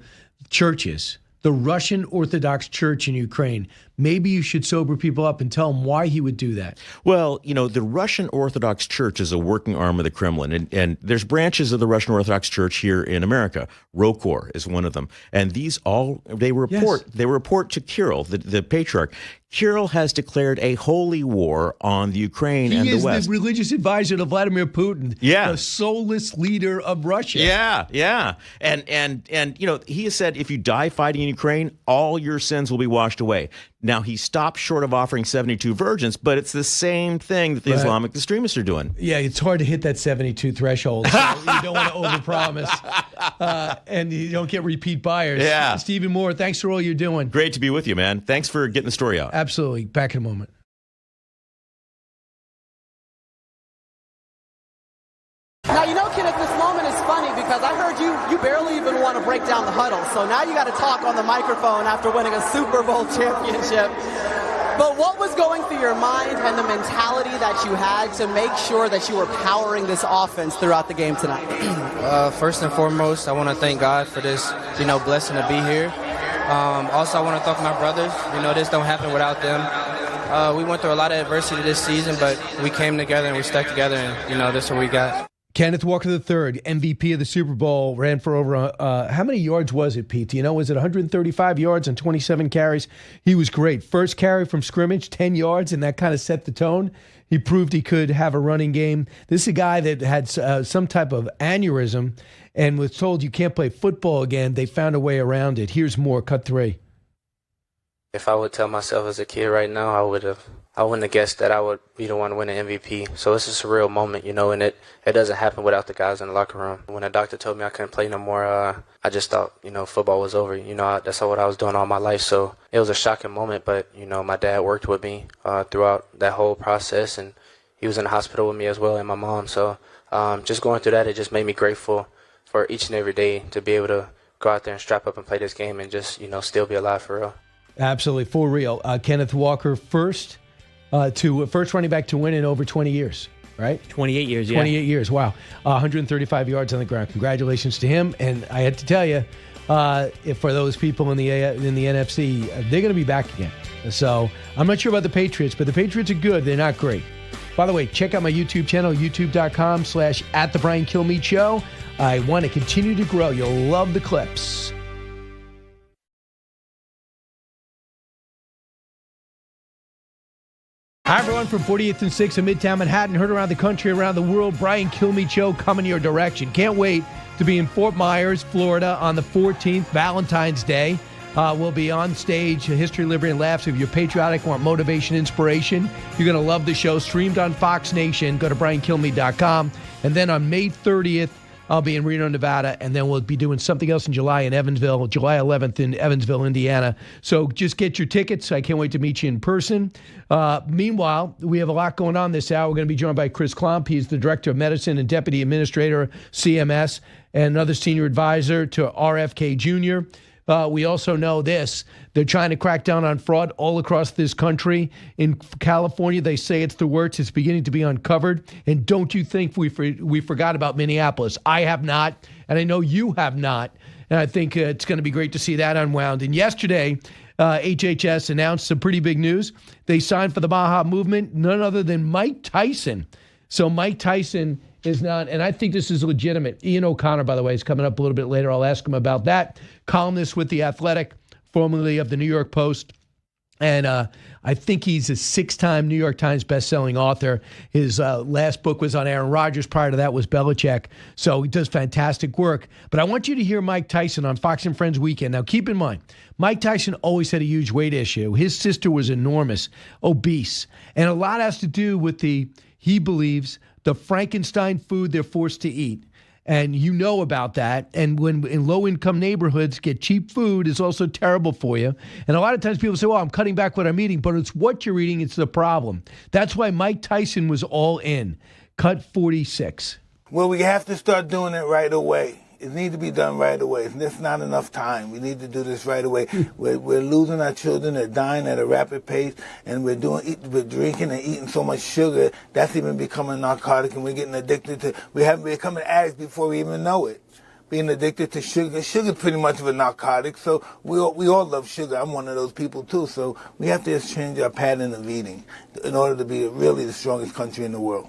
churches, the Russian Orthodox Church in Ukraine, maybe you should sober people up and tell them why he would do that.
Well, the Russian Orthodox Church is a working arm of the Kremlin, and there's branches of the Russian Orthodox Church here in America. Rokor is one of them, and they report to Kirill, the patriarch. Kirill has declared a holy war on the Ukraine and the West.
He is the religious advisor to Vladimir Putin, the soulless leader of Russia.
Yeah. And he has said if you die fighting in Ukraine, all your sins will be washed away. Now, he stopped short of offering 72 virgins, but it's the same thing that the Islamic extremists are doing.
Yeah, it's hard to hit that 72 threshold. So you don't want to overpromise, and you don't get repeat buyers.
Yeah.
Stephen Moore, thanks for all you're doing.
Great to be with you, man. Thanks for getting the story out.
Absolutely. Back in a moment.
Now, Kenneth, this moment is funny because I heard you barely even want to break down the huddle. So now you got to talk on the microphone after winning a Super Bowl championship. But what was going through your mind and the mentality that you had to make sure that you were powering this offense throughout the game tonight?
First and foremost, I want to thank God for this, blessing to be here. Also, I want to thank my brothers. This don't happen without them. We went through a lot of adversity this season, but we came together and we stuck together, and, this is what we got.
Kenneth Walker III, MVP of the Super Bowl, ran for over, how many yards was it, Pete? Was it 135 yards and 27 carries? He was great. First carry from scrimmage, 10 yards, and that kind of set the tone. He proved he could have a running game. This is a guy that had some type of aneurysm and was told you can't play football again. They found a way around it. Here's more, cut 3.
If I would tell myself as a kid right now, I wouldn't have guessed that I would be the one to win an MVP. So it's a surreal moment, and it doesn't happen without the guys in the locker room. When the doctor told me I couldn't play no more, I just thought, football was over. That's what I was doing all my life. So it was a shocking moment, but, my dad worked with me throughout that whole process, and he was in the hospital with me as well, and my mom. So just going through that, it just made me grateful for each and every day to be able to go out there and strap up and play this game and just, still be alive for real.
Absolutely, for real. Kenneth Walker, first running back to win in over 20 years, right?
28 years,
28 years, wow. 135 yards on the ground. Congratulations to him. And I had to tell you, if for those people in the NFC, they're going to be back again. So I'm not sure about the Patriots, but the Patriots are good. They're not great. By the way, check out my YouTube channel, youtube.com/@the Brian Kilmeade Show. I want to continue to grow. You'll love the clips. Hi, everyone, from 48th and 6th in Midtown Manhattan, heard around the country, around the world. Brian Kilmeade Show coming your direction. Can't wait to be in Fort Myers, Florida on the 14th, Valentine's Day. We'll be on stage, History, Liberty, and Laughs. If you're patriotic, want motivation, inspiration, you're going to love the show. Streamed on Fox Nation. Go to briankilmeade.com. And then on May 30th, I'll be in Reno, Nevada, and then we'll be doing something else in July in Evansville, July 11th in Evansville, Indiana. So just get your tickets. I can't wait to meet you in person. Meanwhile, we have a lot going on this hour. We're going to be joined by Chris Klomp. He's the Director of Medicine and Deputy Administrator, CMS, and another Senior Advisor to RFK Jr. We also know this. They're trying to crack down on fraud all across this country. In California, they say it's the worst. It's beginning to be uncovered. And don't you think we forgot about Minneapolis? I have not, and I know you have not. And I think it's going to be great to see that unwound. And yesterday, HHS announced some pretty big news. They signed for the MAHA movement, none other than Mike Tyson. So Mike Tyson is not, and I think this is legitimate. Ian O'Connor, by the way, is coming up a little bit later. I'll ask him about that. Columnist with The Athletic, formerly of the New York Post. And I think he's a 6-time New York Times bestselling author. His last book was on Aaron Rodgers. Prior to that was Belichick. So he does fantastic work. But I want you to hear Mike Tyson on Fox and Friends Weekend. Now, keep in mind, Mike Tyson always had a huge weight issue. His sister was enormous, obese. And a lot has to do with he believes, the Frankenstein food they're forced to eat. And you know about that. And when in low-income neighborhoods get cheap food is also terrible for you. And a lot of times people say, well, I'm cutting back what I'm eating, but it's what you're eating. It's the problem. That's why Mike Tyson was all in. Cut 46.
Well, we have to start doing it right away. It needs to be done right away. There's not enough time. We need to do this right away. We're losing our children. They're dying at a rapid pace, and we're drinking and eating so much sugar. That's even becoming narcotic, and we're getting addicted to. We're becoming addicts before we even know it. Being addicted to sugar. Sugar's pretty much of a narcotic, so we all love sugar. I'm one of those people too. So we have to just change our pattern of eating in order to be really the strongest country in the world.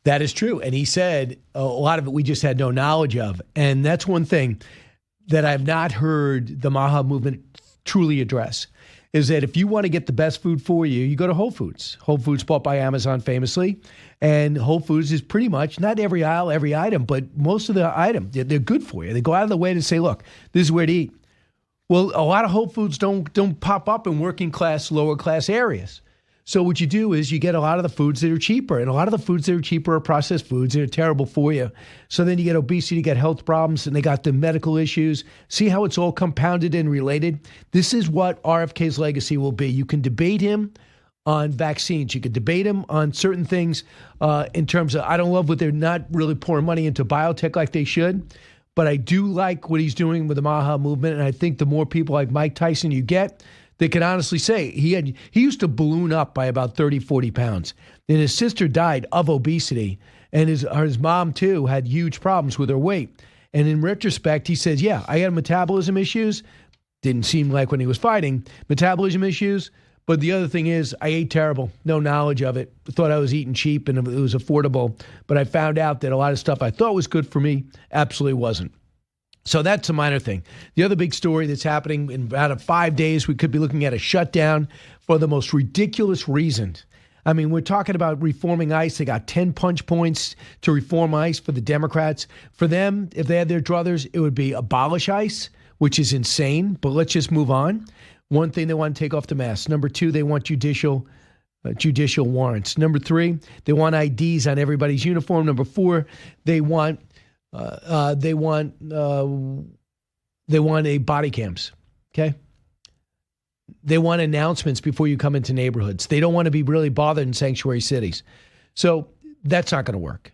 That is true. And he said a lot of it we just had no knowledge of. And that's one thing that I've not heard the MAHA movement truly address, is that if you want to get the best food for you, you go to Whole Foods. Whole Foods bought by Amazon famously. And Whole Foods is pretty much, not every aisle, every item, but most of the items, they're good for you. They go out of the way to say, look, this is where to eat. Well, a lot of Whole Foods don't pop up in working class, lower class areas. So what you do is you get a lot of the foods that are cheaper, and a lot of the foods that are cheaper are processed foods that are terrible for you. So then you get obesity, you get health problems, and they got the medical issues. See how it's all compounded and related? This is what RFK's legacy will be. You can debate him on vaccines. You could debate him on certain things in terms of, I don't love what they're not really pouring money into biotech like they should, but I do like what he's doing with the MAHA movement, and I think the more people like Mike Tyson you get, they can honestly say he used to balloon up by about 30, 40 pounds. Then his sister died of obesity, and his mom, too, had huge problems with her weight. And in retrospect, he says, yeah, I had metabolism issues. Didn't seem like when he was fighting. Metabolism issues. But the other thing is, I ate terrible. No knowledge of it. Thought I was eating cheap and it was affordable. But I found out that a lot of stuff I thought was good for me absolutely wasn't. So that's a minor thing. The other big story that's happening in about 5 days, we could be looking at a shutdown for the most ridiculous reasons. I mean, we're talking about reforming ICE. They got 10 punch points to reform ICE for the Democrats. For them, if they had their druthers, it would be abolish ICE, which is insane, but let's just move on. One thing, they want to take off the mask. Number two, they want judicial warrants. Number three, they want IDs on everybody's uniform. Number four, they want a body cams. Okay. They want announcements before you come into neighborhoods. They don't want to be really bothered in sanctuary cities. So that's not going to work.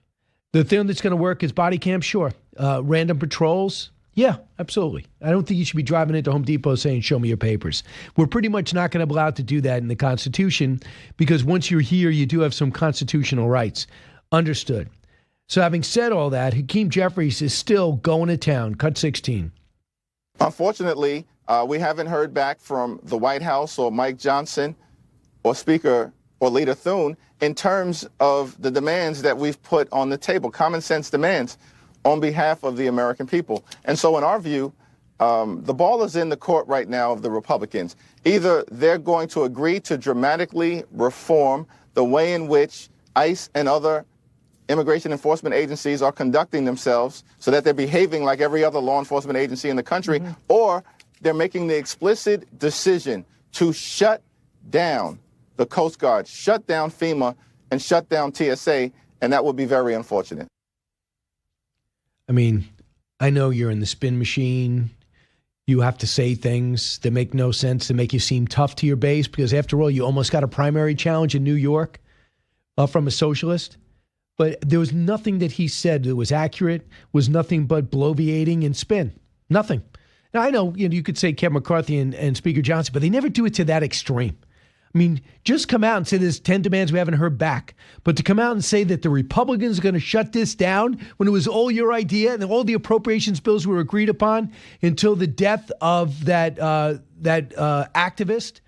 The thing that's going to work is body cams. Sure. Random patrols. Yeah, absolutely. I don't think you should be driving into Home Depot saying, show me your papers. We're pretty much not going to be allowed to do that in the Constitution, because once you're here, you do have some constitutional rights. Understood. So having said all that, Hakeem Jeffries is still going to town. Cut 16.
Unfortunately,
We haven't heard back from the White House or Mike Johnson or Speaker or Leader Thune in terms of the demands that we've put on the table, common sense demands on behalf of the American people. And so in our view, the ball is in the court right now of the Republicans. Either they're going to agree to dramatically reform the way in which ICE and other immigration enforcement agencies are conducting themselves so that they're behaving like every other law enforcement agency in the country, or they're making the explicit decision to shut down the Coast Guard, shut down FEMA, and shut down TSA, and that would be very unfortunate.
I mean, I know you're in the spin machine. You have to say things that make no sense to make you seem tough to your base because, after all, you almost got a primary challenge in New York from a socialist. But there was nothing that he said that was accurate, was nothing but bloviating and spin. Nothing. Now, I know you could say Kevin McCarthy and Speaker Johnson, but they never do it to that extreme. I mean, just come out and say there's 10 demands we haven't heard back. But to come out and say that the Republicans are going to shut this down when it was all your idea and all the appropriations bills were agreed upon until the death of that activist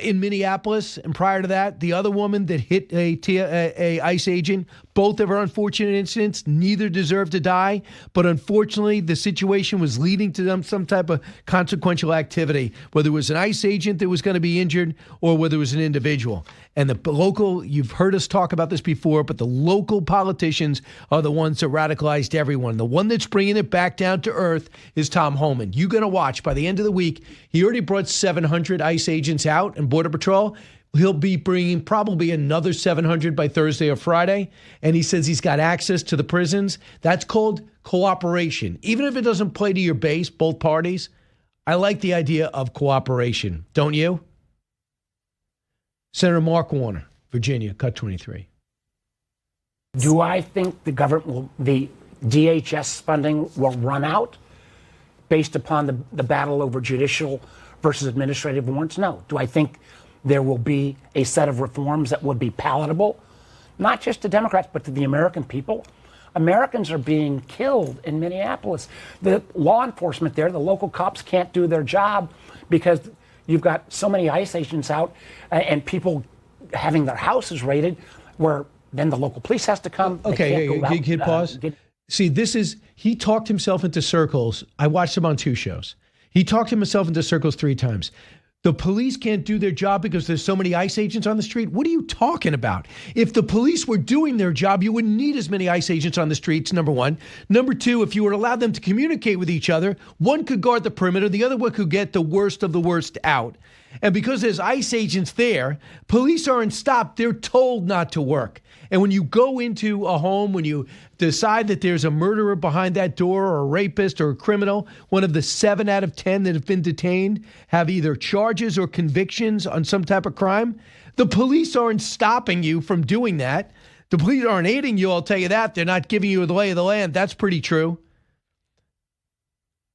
in Minneapolis, and prior to that, the other woman that hit a ICE agent. Both of her unfortunate incidents, neither deserved to die, but unfortunately, the situation was leading to them some type of consequential activity, whether it was an ICE agent that was going to be injured or whether it was an individual. And the local, you've heard us talk about this before, but the local politicians are the ones that radicalized everyone. The one that's bringing it back down to earth is Tom Homan. You're going to watch by the end of the week, he already brought 700 ICE agents out and Border Patrol. He'll be bringing probably another 700 by Thursday or Friday. And he says he's got access to the prisons. That's called cooperation. Even if it doesn't play to your base, both parties, I like the idea of cooperation. Don't you? Senator Mark Warner, Virginia, cut 23.
Do I think the DHS funding will run out based upon the battle over judicial versus administrative warrants? No. Do I think there will be a set of reforms that would be palatable, not just to Democrats, but to the American people? Americans are being killed in Minneapolis. The law enforcement there, the local cops can't do their job because you've got so many ICE agents out and people having their houses raided where then the local police has to come.
Okay, hit pause. See, he talked himself into circles. I watched him on 2 shows. He talked himself into circles 3 times. The police can't do their job because there's so many ICE agents on the street. What are you talking about? If the police were doing their job, you wouldn't need as many ICE agents on the streets, number one. Number two, if you were to allow them to communicate with each other, one could guard the perimeter, the other one could get the worst of the worst out. And because there's ICE agents there, police aren't stopped. They're told not to work. And when you go into a home, when you decide that there's a murderer behind that door or a rapist or a criminal, one of the 7 out of 10 that have been detained have either charges or convictions on some type of crime. The police aren't stopping you from doing that. The police aren't aiding you, I'll tell you that. They're not giving you the lay of the land. That's pretty true.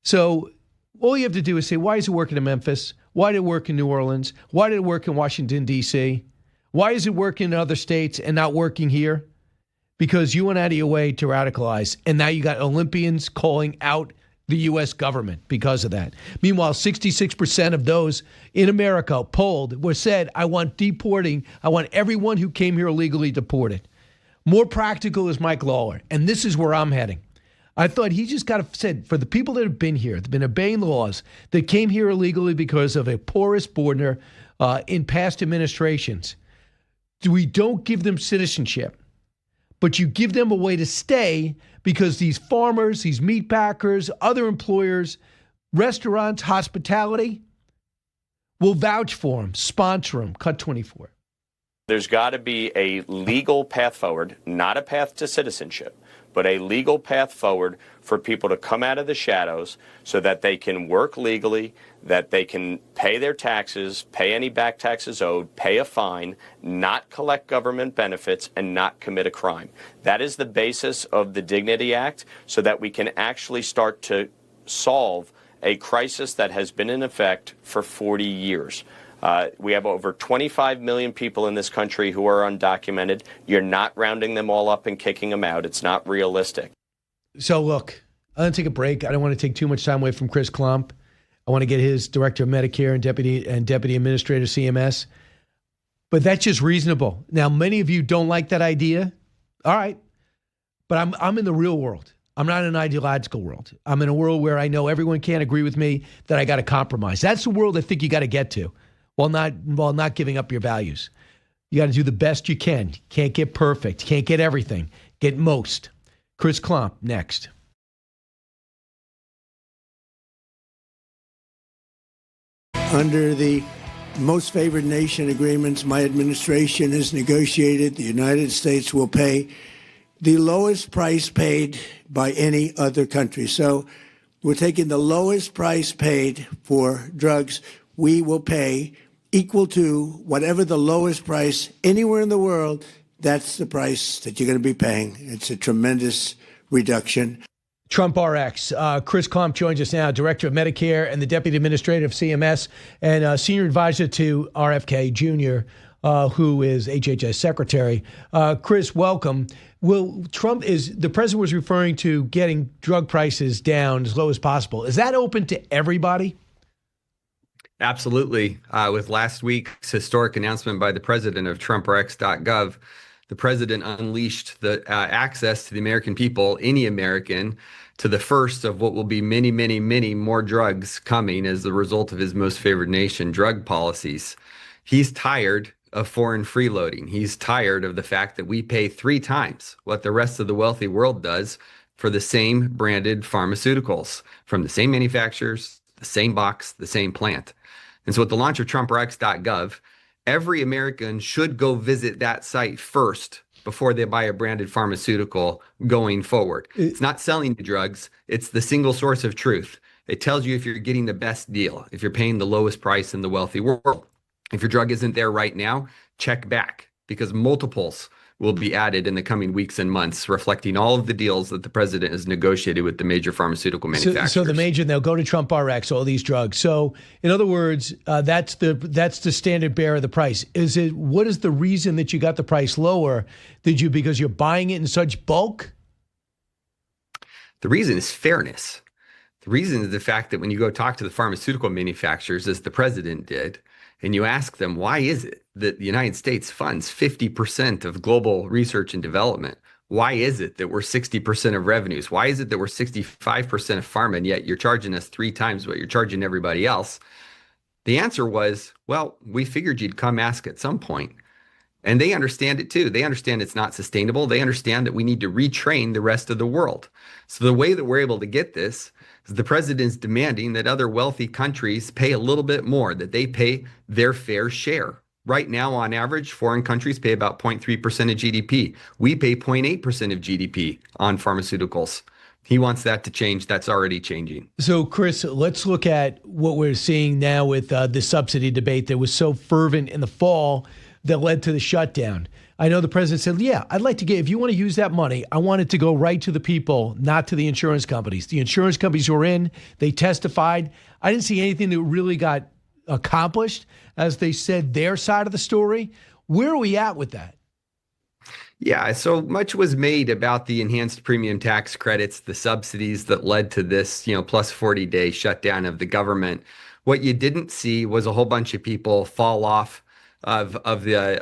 So all you have to do is say, why is it working in Memphis? Why did it work in New Orleans? Why did it work in Washington, D.C.? Why is it working in other states and not working here? Because you went out of your way to radicalize. And now you got Olympians calling out the U.S. government because of that. Meanwhile, 66% of those in America polled said, I want everyone who came here illegally deported. More practical is Mike Lawler. And this is where I'm heading. I thought he just got said, for the people that have been here, that have been obeying the laws, that came here illegally because of a porous border in past administrations, we don't give them citizenship, but you give them a way to stay because these farmers, these meat packers, other employers, restaurants, hospitality will vouch for them, sponsor them. Cut 24.
There's got to be a legal path forward, not a path to citizenship, but a legal path forward for people to come out of the shadows so that they can work legally, that they can pay their taxes, pay any back taxes owed, pay a fine, not collect government benefits, and not commit a crime. That is the basis of the Dignity Act so that we can actually start to solve a crisis that has been in effect for 40 years. We have over 25 million people in this country who are undocumented. You're not rounding them all up and kicking them out. It's not realistic.
So look, I'm going to take a break. I don't want to take too much time away from Chris Klomp. I want to get his director of Medicare and deputy administrator CMS. But that's just reasonable. Now, many of you don't like that idea. All right. But I'm in the real world. I'm not in an ideological world. I'm in a world where I know everyone can't agree with me, that I got to compromise. That's the world I think you got to get to while not giving up your values. You got to do the best you can. You can't get perfect. You can't get everything. Get most. Chris Klomp, next.
Under the most favored nation agreements my administration has negotiated, the United States will pay the lowest price paid by any other country. So we're taking the lowest price paid for drugs. We will pay equal to whatever the lowest price anywhere in the world. That's the price that you're going to be paying. It's a tremendous reduction.
Trump RX. Chris Klomp joins us now, Director of Medicare and the Deputy Administrator of CMS and Senior Advisor to RFK Jr., who is HHS Secretary. Chris, welcome. The president was referring to getting drug prices down as low as possible. Is that open to everybody?
Absolutely. With last week's historic announcement by the president of TrumpRx.gov, the president unleashed the access to the American people, any American, to the first of what will be many, many, many more drugs coming as the result of his most favored nation drug policies. He's tired of foreign freeloading. He's tired of the fact that we pay 3 times what the rest of the wealthy world does for the same branded pharmaceuticals from the same manufacturers, the same box, the same plant. And so with the launch of TrumpRx.gov, every American should go visit that site first before they buy a branded pharmaceutical going forward. It's not selling the drugs. It's the single source of truth. It tells you if you're getting the best deal, if you're paying the lowest price in the wealthy world. If your drug isn't there right now, check back, because multiples will be added in the coming weeks and months, reflecting all of the deals that the president has negotiated with the major pharmaceutical manufacturers.
So the major, they'll go to Trump RX, all these drugs. So in other words, that's the standard bearer of the price. What is the reason that you got the price lower? Because you're buying it in such bulk?
The reason is fairness. The reason is the fact that when you go talk to the pharmaceutical manufacturers, as the president did, and you ask them, why is it that the United States funds 50% of global research and development? Why is it that we're 60% of revenues? Why is it that we're 65% of pharma, and yet you're charging us 3 times what you're charging everybody else? The answer was, well, we figured you'd come ask at some point. And they understand it too. They understand it's not sustainable. They understand that we need to retrain the rest of the world. So the way that we're able to get this is the president's demanding that other wealthy countries pay a little bit more, that they pay their fair share. Right now, on average, foreign countries pay about 0.3% of GDP. We pay 0.8% of GDP on pharmaceuticals. He wants that to change. That's already changing.
So, Chris, let's look at what we're seeing now with the subsidy debate that was so fervent in the fall that led to the shutdown. I know the president said, yeah, I'd like to if you want to use that money, I want it to go right to the people, not to the insurance companies. The insurance companies were in, they testified. I didn't see anything that really got accomplished as they said their side of the story. Where are we at with that?
Yeah, so much was made about the enhanced premium tax credits, the subsidies that led to this, plus 40-day shutdown of the government. What you didn't see was a whole bunch of people fall off of the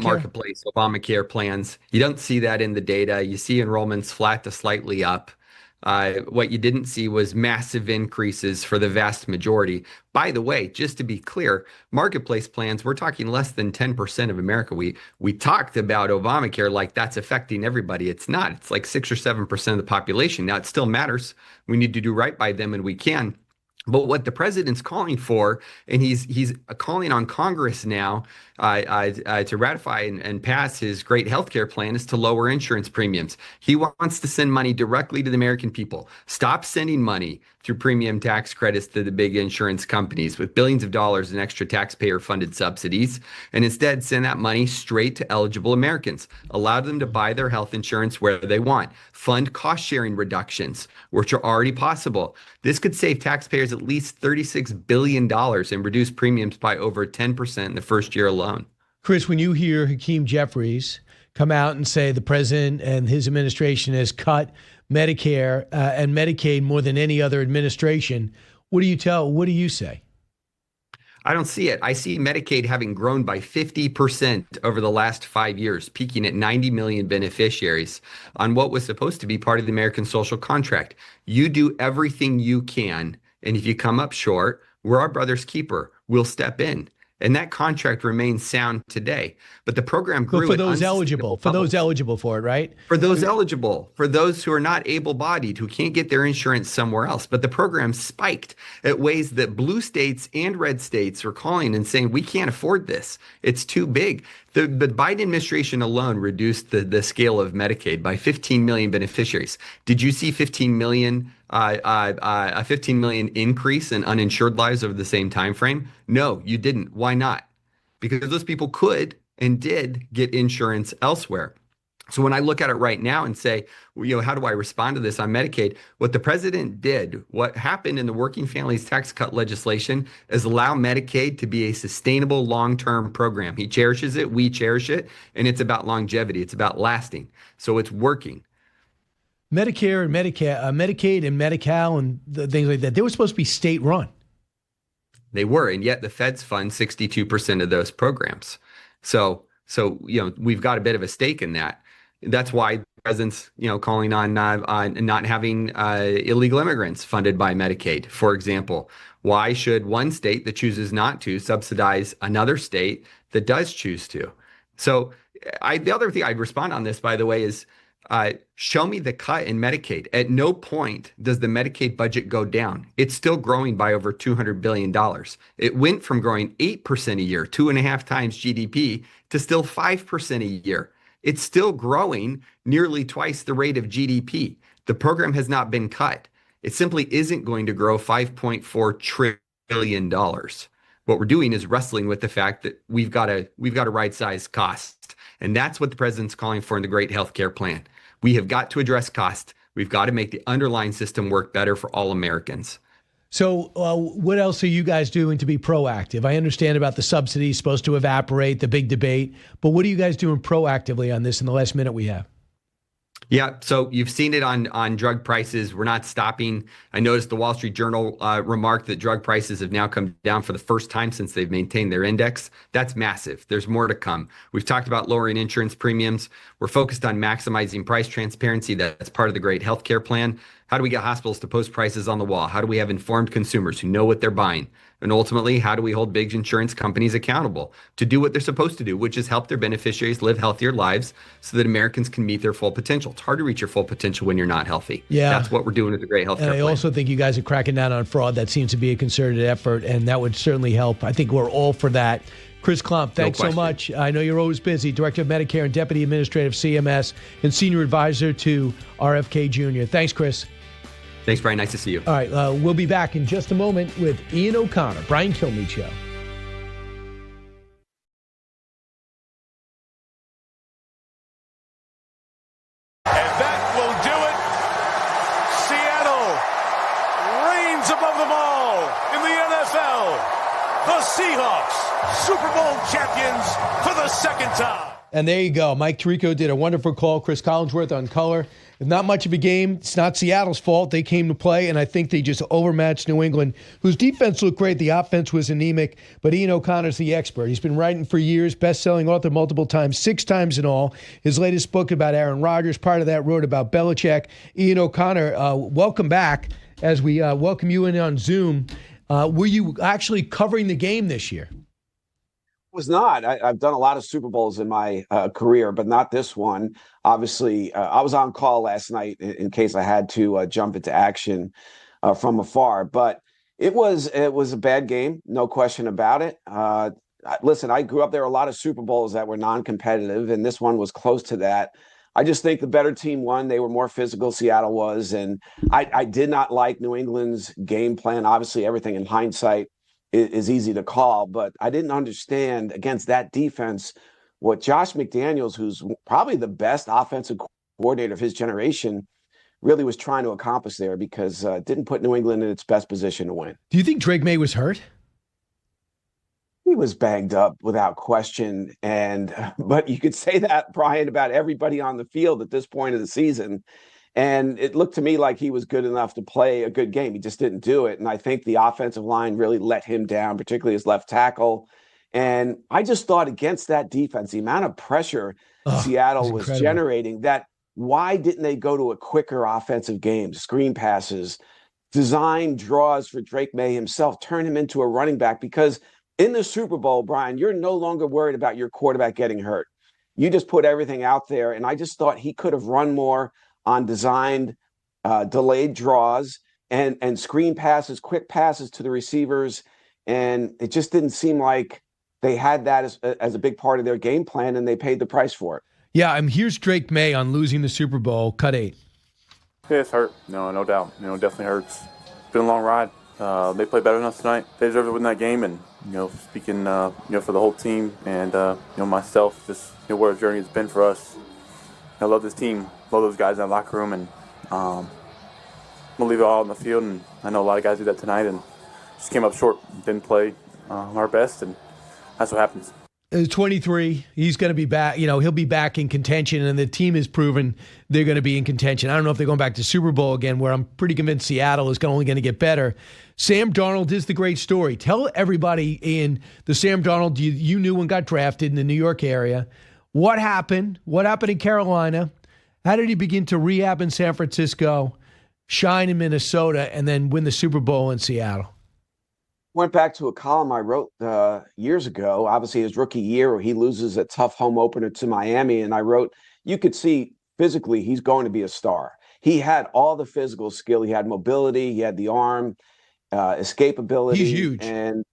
marketplace Obamacare plans. You don't see that in the data. You see enrollments flat to slightly up. What you didn't see was massive increases for the vast majority. By the way, just to be clear, marketplace plans, we're talking less than 10% of America. We talked about Obamacare like that's affecting everybody. It's not. It's like 6 or 7% of the population. Now, it still matters. We need to do right by them, and we can. But what the president's calling for, and he's calling on Congress now to ratify and pass his great healthcare plan, is to lower insurance premiums. He wants to send money directly to the American people. Stop sending money through premium tax credits to the big insurance companies with billions of dollars in extra taxpayer-funded subsidies, and instead send that money straight to eligible Americans. Allow them to buy their health insurance where they want. Fund cost-sharing reductions, which are already possible. This could save taxpayers at least $36 billion and reduce premiums by over 10% in the first year alone.
Chris, when you hear Hakeem Jeffries come out and say the president and his administration has cut Medicare and Medicaid more than any other administration, What do you say?
I don't see it. I see Medicaid having grown by 50% over the last 5 years, peaking at 90 million beneficiaries on what was supposed to be part of the American social contract. You do everything you can, and if you come up short, we're our brother's keeper. We'll step in. And that contract remains sound today. But the program grew
for those eligible for it, right?
For those eligible, for those who are not able-bodied, who can't get their insurance somewhere else. But the program spiked at ways that blue states and red states were calling and saying, we can't afford this. It's too big. The Biden administration alone reduced the scale of Medicaid by 15 million beneficiaries. Did you see 15 million a 15 million increase in uninsured lives over the same time frame? No, you didn't. Why not? Because those people could and did get insurance elsewhere. So when I look at it right now and say, how do I respond to this on Medicaid? What the president did, what happened in the Working Families Tax Cut legislation is allow Medicaid to be a sustainable long-term program. He cherishes it, we cherish it, and it's about longevity. It's about lasting. So it's working.
Medicare and Medicaid and Medi-Cal and the things like that, they were supposed to be state-run.
They were, and yet the feds fund 62% of those programs. So we've got a bit of a stake in that. That's why the president's calling on not having illegal immigrants funded by Medicaid, for example. Why should one state that chooses not to subsidize another state that does choose to? So the other thing I'd respond on this, by the way, is show me the cut in Medicaid. At no point does the Medicaid budget go down. It's still growing by over $200 billion. It went from growing 8% a year, 2.5 times GDP, to still 5% a year. It's still growing nearly twice the rate of GDP. The program has not been cut. It simply isn't going to grow $5.4 trillion. What we're doing is wrestling with the fact that we've got to right-size costs. And that's what the president's calling for in the Great Healthcare Plan. We have got to address cost. We've got to make the underlying system work better for all Americans.
So what else are you guys doing to be proactive? I understand about the subsidies supposed to evaporate, the big debate, but what are you guys doing proactively on this in the last minute we have?
Yeah, so you've seen it on drug prices. We're not stopping. I noticed the Wall Street Journal remarked that drug prices have now come down for the first time since they've maintained their index. That's massive. There's more to come. We've talked about lowering insurance premiums. We're focused on maximizing price transparency. That's part of the Great Healthcare Plan. How do we get hospitals to post prices on the wall? How do we have informed consumers who know what they're buying? And ultimately, how do we hold big insurance companies accountable to do what they're supposed to do, which is help their beneficiaries live healthier lives so that Americans can meet their full potential? It's hard to reach your full potential when you're not healthy.
Yeah.
That's what we're doing with the Great Healthcare Plan.
And I also think you guys are cracking down on fraud. That seems to be a concerted effort, and that would certainly help. I think we're all for that. Chris Klomp, thanks so much. I know you're always busy. Director of Medicare and Deputy Administrator of CMS and Senior Advisor to RFK Jr. Thanks, Chris.
Thanks, Brian. Nice to see you.
All right. We'll be back in just a moment with Ian O'Connor, Brian Kilmeade Show.
And that will do it. Seattle reigns above them all in the NFL. The Seahawks, Super Bowl champions for the second time.
And there you go. Mike Tirico did a wonderful call. Chris Collinsworth on color. Not much of a game. It's not Seattle's fault. They came to play, and I think they just overmatched New England, whose defense looked great. The offense was anemic, but Ian O'Connor's the expert. He's been writing for years, best-selling author multiple times, 6 times in all. His latest book about Aaron Rodgers, part of that wrote about Belichick. Ian O'Connor, welcome back as we welcome you in on Zoom. Were you actually covering the game this year?
Was not. I've done a lot of Super Bowls in my career, but not this one. Obviously, I was on call last night in case I had to jump into action from afar. But it was a bad game, no question about it. Listen, I grew up, there were a lot of Super Bowls that were non-competitive, and this one was close to that. I just think the better team won. They were more physical, Seattle was, and I did not like New England's game plan. Obviously, everything in hindsight is easy to call, but I didn't understand against that defense what Josh McDaniels, who's probably the best offensive coordinator of his generation, really was trying to accomplish there, because it didn't put New England in its best position to win.
Do you think Drake May was hurt?
He was banged up without question, but you could say that, Brian, about everybody on the field at this point of the season. And it looked to me like he was good enough to play a good game. He just didn't do it. And I think the offensive line really let him down, particularly his left tackle. And I just thought against that defense, the amount of pressure Seattle was generating, that why didn't they go to a quicker offensive game, screen passes, design draws for Drake May himself, turn him into a running back? Because in the Super Bowl, Brian, you're no longer worried about your quarterback getting hurt. You just put everything out there. And I just thought he could have run more on designed, delayed draws and screen passes, quick passes to the receivers. And it just didn't seem like they had that as a big part of their game plan, and they paid the price for it.
Yeah, here's Drake May on losing the Super Bowl, cut 8.
Yeah, it's hurt. No doubt. Definitely hurts. It's been a long ride. They played better than us tonight. They deserve to win that game, and speaking for the whole team and myself, just what a journey it's been for us. I love this team, love those guys in that locker room, and we'll leave it all on the field. And I know a lot of guys do that tonight, and just came up short, didn't play our best, and that's what happens.
23, he's going to be back. He'll be back in contention, and the team has proven they're going to be in contention. I don't know if they're going back to Super Bowl again, where I'm pretty convinced Seattle is only going to get better. Sam Darnold is the great story. Tell everybody, Ian, the Sam Darnold you knew and got drafted in the New York area. What happened? What happened in Carolina? How did he begin to rehab in San Francisco, shine in Minnesota, and then win the Super Bowl in Seattle?
Went back to a column I wrote years ago, obviously his rookie year, where he loses a tough home opener to Miami. And I wrote, you could see physically he's going to be a star. He had all the physical skill. He had mobility. He had the arm, escapability.
He's huge.
And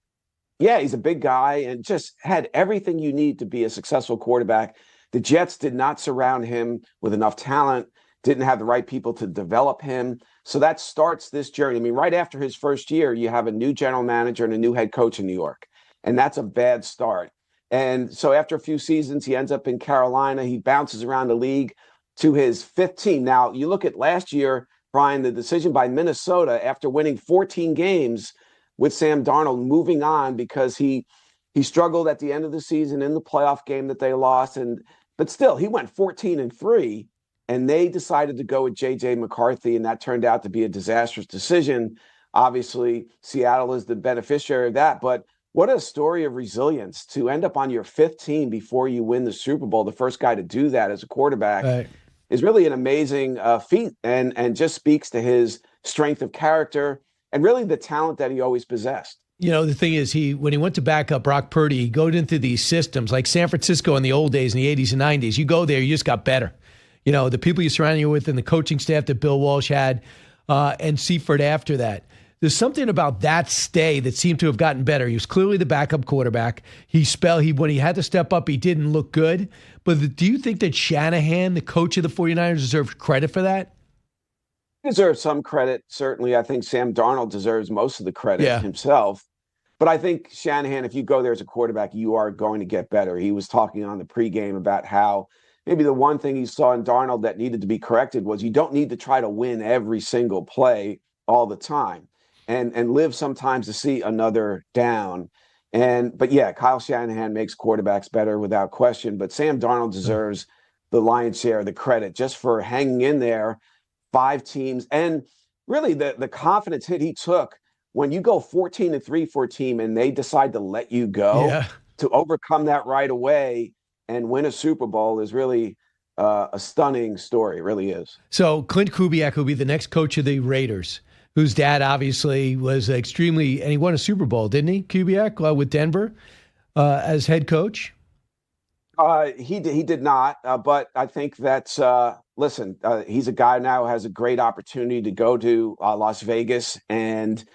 yeah, he's a big guy and just had everything you need to be a successful quarterback. The Jets did not surround him with enough talent, didn't have the right people to develop him. So that starts this journey. I mean, right after his first year, you have a new general manager and a new head coach in New York. And that's a bad start. And so after a few seasons, he ends up in Carolina. He bounces around the league to his 5th team. Now, you look at last year, Brian, the decision by Minnesota after winning 14 games with Sam Darnold moving on because he struggled at the end of the season in the playoff game that they lost. But still, he went 14-3. And they decided to go with J.J. McCarthy, and that turned out to be a disastrous decision. Obviously, Seattle is the beneficiary of that. But what a story of resilience to end up on your 5th team before you win the Super Bowl. The first guy to do that as a quarterback is really an amazing feat and just speaks to his strength of character and really the talent that he always possessed.
The thing is, when he went to back up Brock Purdy, he goes into these systems like San Francisco in the old days, in the 80s and 90s. You go there, you just got better. The people you surround you with and the coaching staff that Bill Walsh had and Seifert after that. There's something about that stay that seemed to have gotten better. He was clearly the backup quarterback. When he had to step up, he didn't look good. But do you think that Shanahan, the coach of the 49ers, deserves credit for that?
He deserves some credit, certainly. I think Sam Darnold deserves most of the credit himself. But I think Shanahan, if you go there as a quarterback, you are going to get better. He was talking on the pregame about how maybe the one thing he saw in Darnold that needed to be corrected was you don't need to try to win every single play all the time and live sometimes to see another down. But yeah, Kyle Shanahan makes quarterbacks better without question. But Sam Darnold deserves the lion's share of the credit just for hanging in there, 5 teams. And really the confidence hit he took when you go 14-3 for a team and they decide to let you go to overcome that right away and win a Super Bowl is really a stunning story. It really is.
So Clint Kubiak will be the next coach of the Raiders, whose dad obviously was and he won a Super Bowl, didn't he, Kubiak, with Denver as head coach?
He did not, but I think that's, he's a guy now who has a great opportunity to go to Las Vegas and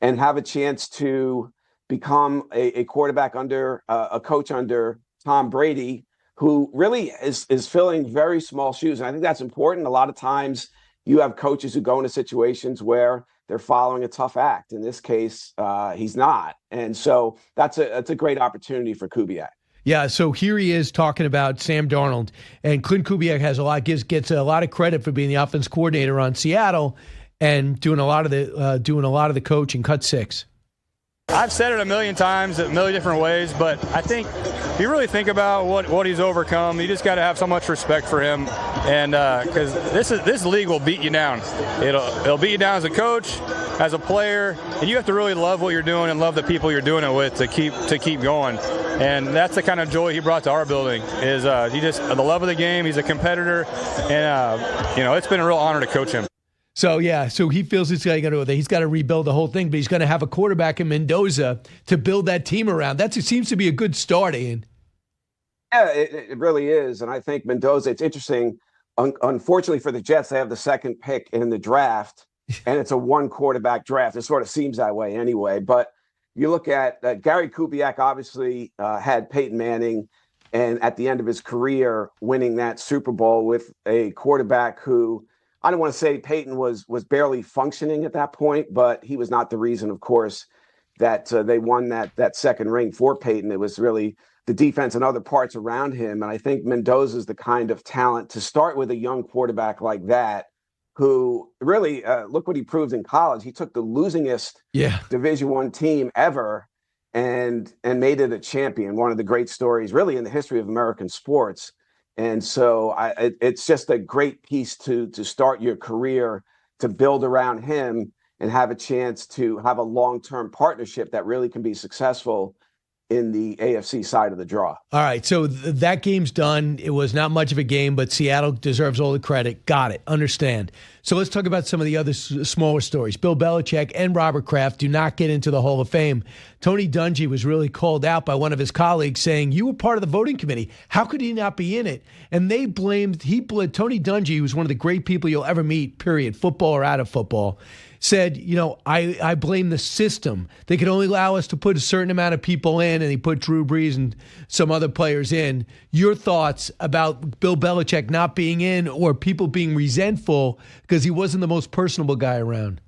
have a chance to become a quarterback under a coach under Tom Brady, who really is filling very small shoes. And I think that's important. A lot of times you have coaches who go into situations where they're following a tough act. In this case, he's not. And so that's a great opportunity for Kubiak.
Yeah, so here he is talking about Sam Darnold, and Clint Kubiak gets a lot of credit for being the offense coordinator on Seattle and doing a lot of the coaching. Cut 6.
I've said it a million times, a million different ways, but I think if you really think about what he's overcome, you just got to have so much respect for him, and because this league will beat you down. It'll beat you down as a coach, as a player, and you have to really love what you're doing and love the people you're doing it with to keep going. And that's the kind of joy he brought to our building. Is the love of the game. He's a competitor, and it's been a real honor to coach him.
So he feels he's got to rebuild the whole thing, but he's going to have a quarterback in Mendoza to build that team around. It seems to be a good start, Ian.
Yeah, it really is. And I think Mendoza, it's interesting. Unfortunately for the Jets, they have the second pick in the draft, and it's a one quarterback draft. It sort of seems that way anyway. But you look at Gary Kubiak, obviously had Peyton Manning, and at the end of his career, winning that Super Bowl with a quarterback who, I don't want to say Peyton was barely functioning at that point, but he was not the reason, of course, that they won that second ring for Peyton. It was really the defense and other parts around him. And I think Mendoza is the kind of talent to start with a young quarterback like that, who really, look what he proved in college. He took the losingest Division I team ever and made it a champion. One of the great stories really in the history of American sports. And so it's just a great piece to start your career, to build around him and have a chance to have a long-term partnership that really can be successful in the AFC side of the draw.
All right, so that game's done. It was not much of a game, but Seattle deserves all the credit. Got it. Understand. So let's talk about some of the other smaller stories. Bill Belichick and Robert Kraft do not get into the Hall of Fame. Tony Dungy was really called out by one of his colleagues saying, you were part of the voting committee. How could he not be in it? And Tony Dungy, who's one of the great people you'll ever meet, period, football or out of football, said, I blame the system. They could only allow us to put a certain amount of people in, and he put Drew Brees and some other players in. Your thoughts about Bill Belichick not being in, or people being resentful because he wasn't the most personable guy around?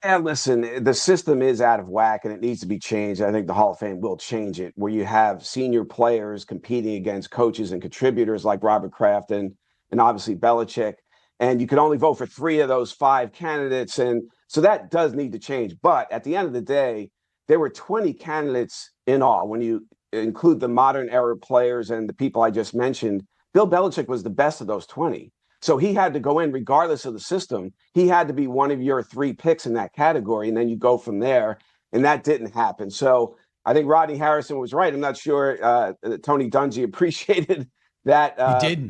Yeah, listen, the system is out of whack and it needs to be changed. I think the Hall of Fame will change it, where you have senior players competing against coaches and contributors like Robert Kraft and obviously Belichick. And you can only vote for 3 of those 5 candidates. And so that does need to change. But at the end of the day, there were 20 candidates in all. When you include the modern era players and the people I just mentioned, Bill Belichick was the best of those 20. So he had to go in regardless of the system. He had to be one of your 3 picks in that category. And then you go from there. And that didn't happen. So I think Rodney Harrison was right. I'm not sure Tony Dungy appreciated that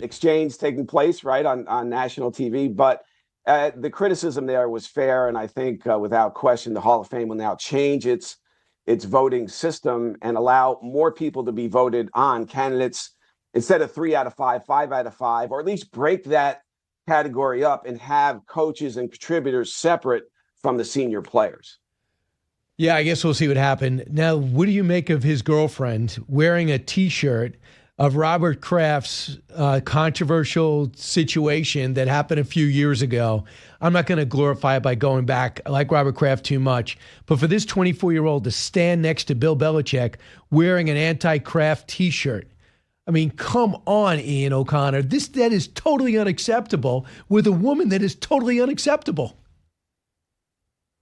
exchange taking place right on national TV. But the criticism there was fair. And I think without question, the Hall of Fame will now change its voting system and allow more people to be voted on candidates instead of 3 out of 5, 5 out of 5, or at least break that category up and have coaches and contributors separate from the senior players.
Yeah, I guess we'll see what happened. Now, what do you make of his girlfriend wearing a T-shirt of Robert Kraft's controversial situation that happened a few years ago? I'm not going to glorify it by going back. I like Robert Kraft too much. But for this 24-year-old to stand next to Bill Belichick wearing an anti-Kraft T-shirt, I mean, come on, Ian O'Connor. That is totally unacceptable with a woman that is totally unacceptable.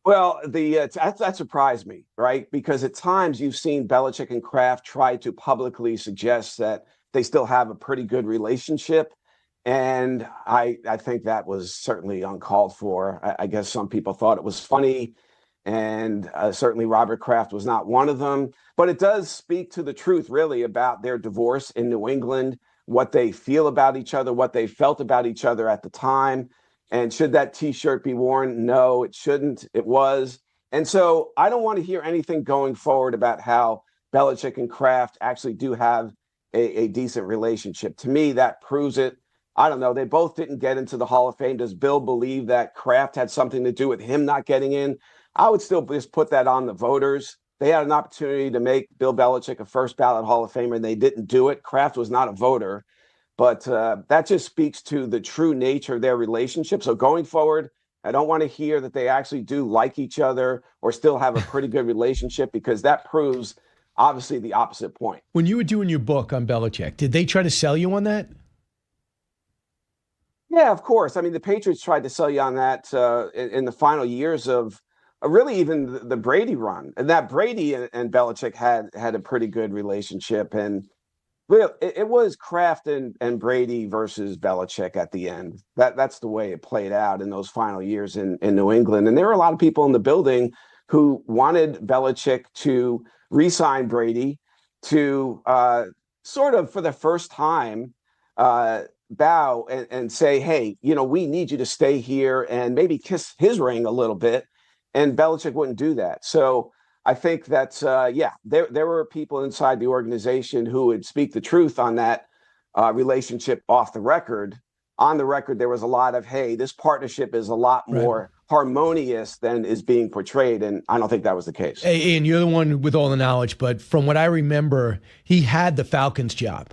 Well, that surprised me, right? Because at times you've seen Belichick and Kraft try to publicly suggest that they still have a pretty good relationship. And I think that was certainly uncalled for. I guess some people thought it was funny. And certainly Robert Kraft was not one of them. But it does speak to the truth, really, about their divorce in New England, what they feel about each other, what they felt about each other at the time. And should that T-shirt be worn? No, it shouldn't. It was. And so I don't want to hear anything going forward about how Belichick and Kraft actually do have a decent relationship. To me, that proves it. I don't know. They both didn't get into the Hall of Fame. Does Bill believe that Kraft had something to do with him not getting in? I would still just put that on the voters. They had an opportunity to make Bill Belichick a first ballot Hall of Famer, and they didn't do it. Kraft was not a voter. But that just speaks to the true nature of their relationship. So going forward, I don't want to hear that they actually do like each other or still have a pretty good relationship, because that proves obviously the opposite point.
When you were doing your book on Belichick, did they try to sell you on that?
Yeah, of course. I mean, the Patriots tried to sell you on that in the final years of really even the Brady run, and that Brady and Belichick had a pretty good relationship. And well, it was Kraft and Brady versus Belichick at the end. That's the way it played out in those final years in New England. And there were a lot of people in the building who wanted Belichick to re-sign Brady, to sort of for the first time bow and say, hey, we need you to stay here and maybe kiss his ring a little bit. And Belichick wouldn't do that. So I think that, there were people inside the organization who would speak the truth on that relationship off the record. On the record, there was a lot of, hey, this partnership is a lot more harmonious than is being portrayed. And I don't think that was the case.
Hey, Ian, you're the one with all the knowledge, but from what I remember, he had the Falcons job.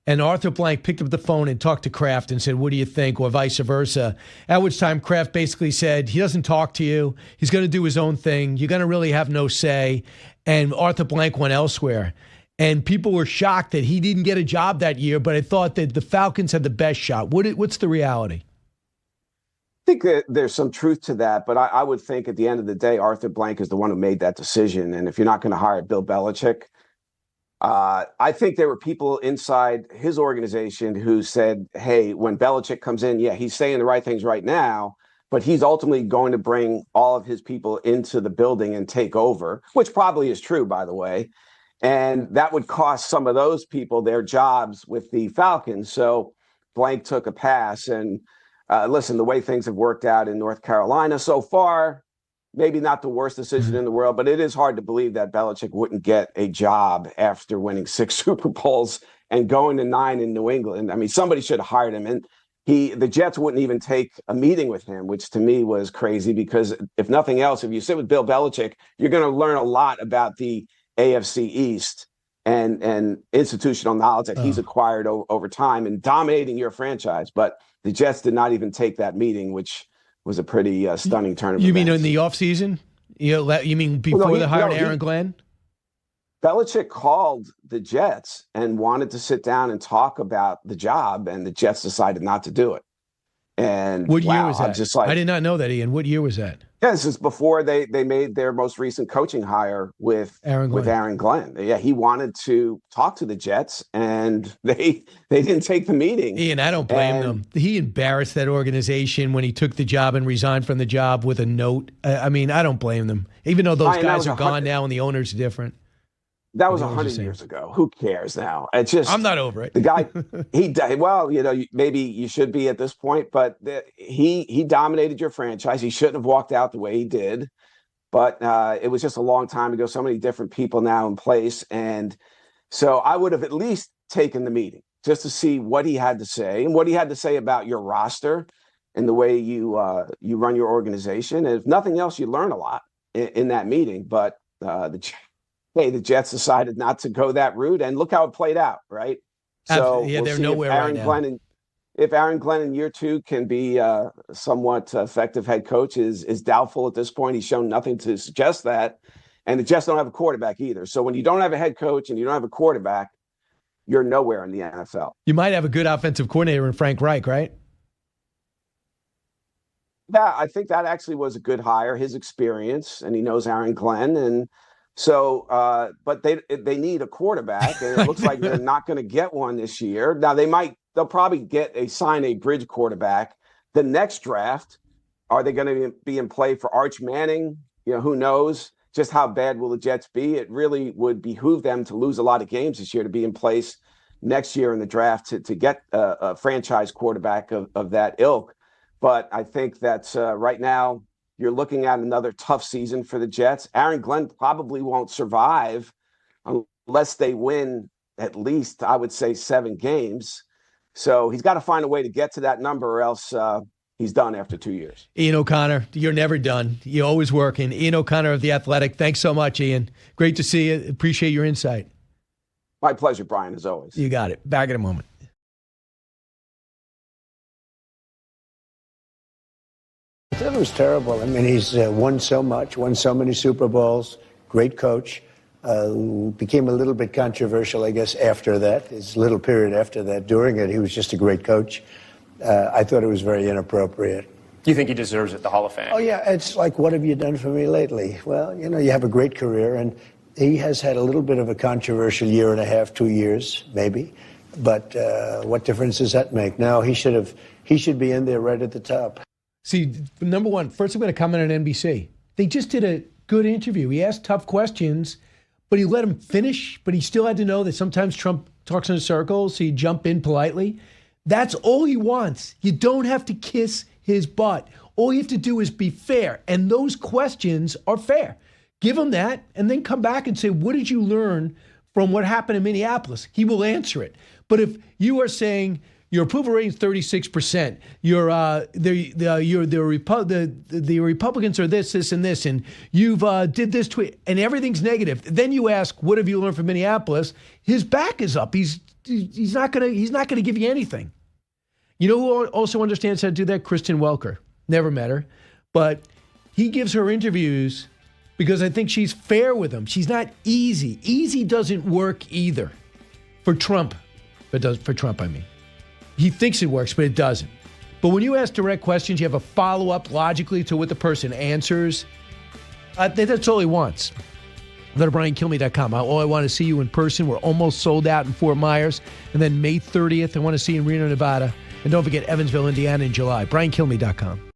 And Arthur Blank picked up the phone and talked to Kraft and said, what do you think? Or vice versa. At which time Kraft basically said, he doesn't talk to you. He's going to do his own thing. You're going to really have no say. And Arthur Blank went elsewhere. And people were shocked that he didn't get a job that year, but I thought that the Falcons had the best shot. What's the reality?
I think that there's some truth to that, but I would think at the end of the day, Arthur Blank is the one who made that decision. And if you're not going to hire Bill Belichick, I think there were people inside his organization who said, hey, when Belichick comes in, he's saying the right things right now, but he's ultimately going to bring all of his people into the building and take over, which probably is true, by the way. And that would cost some of those people their jobs with the Falcons. So Blank took a pass. And listen, the way things have worked out in North Carolina so far, maybe not the worst decision in the world, but it is hard to believe that Belichick wouldn't get a job after winning 6 Super Bowls and going to 9 in New England. I mean, somebody should have hired him. And the Jets wouldn't even take a meeting with him, which to me was crazy because if nothing else, if you sit with Bill Belichick, you're going to learn a lot about the AFC East and institutional knowledge that he's acquired over time and dominating your franchise. But the Jets did not even take that meeting, which was a pretty stunning turn of
You
events.
mean in the offseason? You mean before they hired Aaron Glenn?
Belichick called the Jets and wanted to sit down and talk about the job, and the Jets decided not to do it. And
what year was that?
I
did not know that, Ian. What year was that?
Yeah, this is before they made their most recent coaching hire with Aaron Glenn. Yeah, he wanted to talk to the Jets, and they didn't take the meeting.
Ian, I don't blame them. He embarrassed that organization when he took the job and resigned from the job with a note. I mean, I don't blame them, even though those guys are gone now and the owner's different.
That was 100 years ago. Who cares now? It's just
I'm not over it.
The guy, well, maybe you should be at this point, but he dominated your franchise. He shouldn't have walked out the way he did, but it was just a long time ago. So many different people now in place, and so I would have at least taken the meeting just to see what he had to say and what he had to say about your roster and the way you run your organization. And if nothing else, you learn a lot in that meeting. But the Jets decided not to go that route, and look how it played out, right? So
they're nowhere right now.
If Aaron Glenn in year 2 can be a somewhat effective head coach is doubtful at this point. He's shown nothing to suggest that, and the Jets don't have a quarterback either. So when you don't have a head coach and you don't have a quarterback, you're nowhere in the NFL.
You might have a good offensive coordinator in Frank Reich, right?
Yeah, I think that actually was a good hire. His experience, and he knows Aaron Glenn, and so, but they need a quarterback, and it looks like they're not going to get one this year. Now they'll probably sign a bridge quarterback. The next draft, are they going to be in play for Arch Manning? Who knows? Just how bad will the Jets be? It really would behoove them to lose a lot of games this year to be in place next year in the draft to get a franchise quarterback of that ilk. But I think that right now, you're looking at another tough season for the Jets. Aaron Glenn probably won't survive unless they win at least, I would say, 7 games. So he's got to find a way to get to that number, or else he's done after 2 years.
Ian O'Connor, you're never done. You're always working. Ian O'Connor of The Athletic. Thanks so much, Ian. Great to see you. Appreciate your insight.
My pleasure, Brian, as always.
You got it. Back in a moment.
It was terrible. I mean, he's won so much, won so many Super Bowls, great coach. Became a little bit controversial, I guess, after that, his little period after that. During it, he was just a great coach. I thought it was very inappropriate.
Do you think he deserves it, the Hall of Fame?
Oh, yeah. It's like, what have you done for me lately? Well, you have a great career, and he has had a little bit of a controversial year and a half, 2 years, maybe. But what difference does that make? No, he should be in there right at the top.
See, number one, first I'm going to comment on NBC. They just did a good interview. He asked tough questions, but he let him finish, but he still had to know that sometimes Trump talks in circles, so he jump in politely. That's all he wants. You don't have to kiss his butt. All you have to do is be fair, and those questions are fair. Give him that, and then come back and say, what did you learn from what happened in Minneapolis? He will answer it. But if you are saying your approval rating is 36%, the Republicans are this, and this, and you've did this tweet, and everything's negative, then you ask, what have you learned from Minneapolis? His back is up. He's not gonna give you anything. You know who also understands how to do that? Kristen Welker. Never met her, but he gives her interviews because I think she's fair with him. She's not easy. Easy doesn't work either. For Trump. It does for Trump, I mean. He thinks it works, but it doesn't. But when you ask direct questions, you have a follow-up logically to what the person answers. That's all he wants. Go to BrianKilmeade.com. I want to see you in person. We're almost sold out in Fort Myers. And then May 30th, I want to see you in Reno, Nevada. And don't forget Evansville, Indiana in July. BrianKilmeade.com.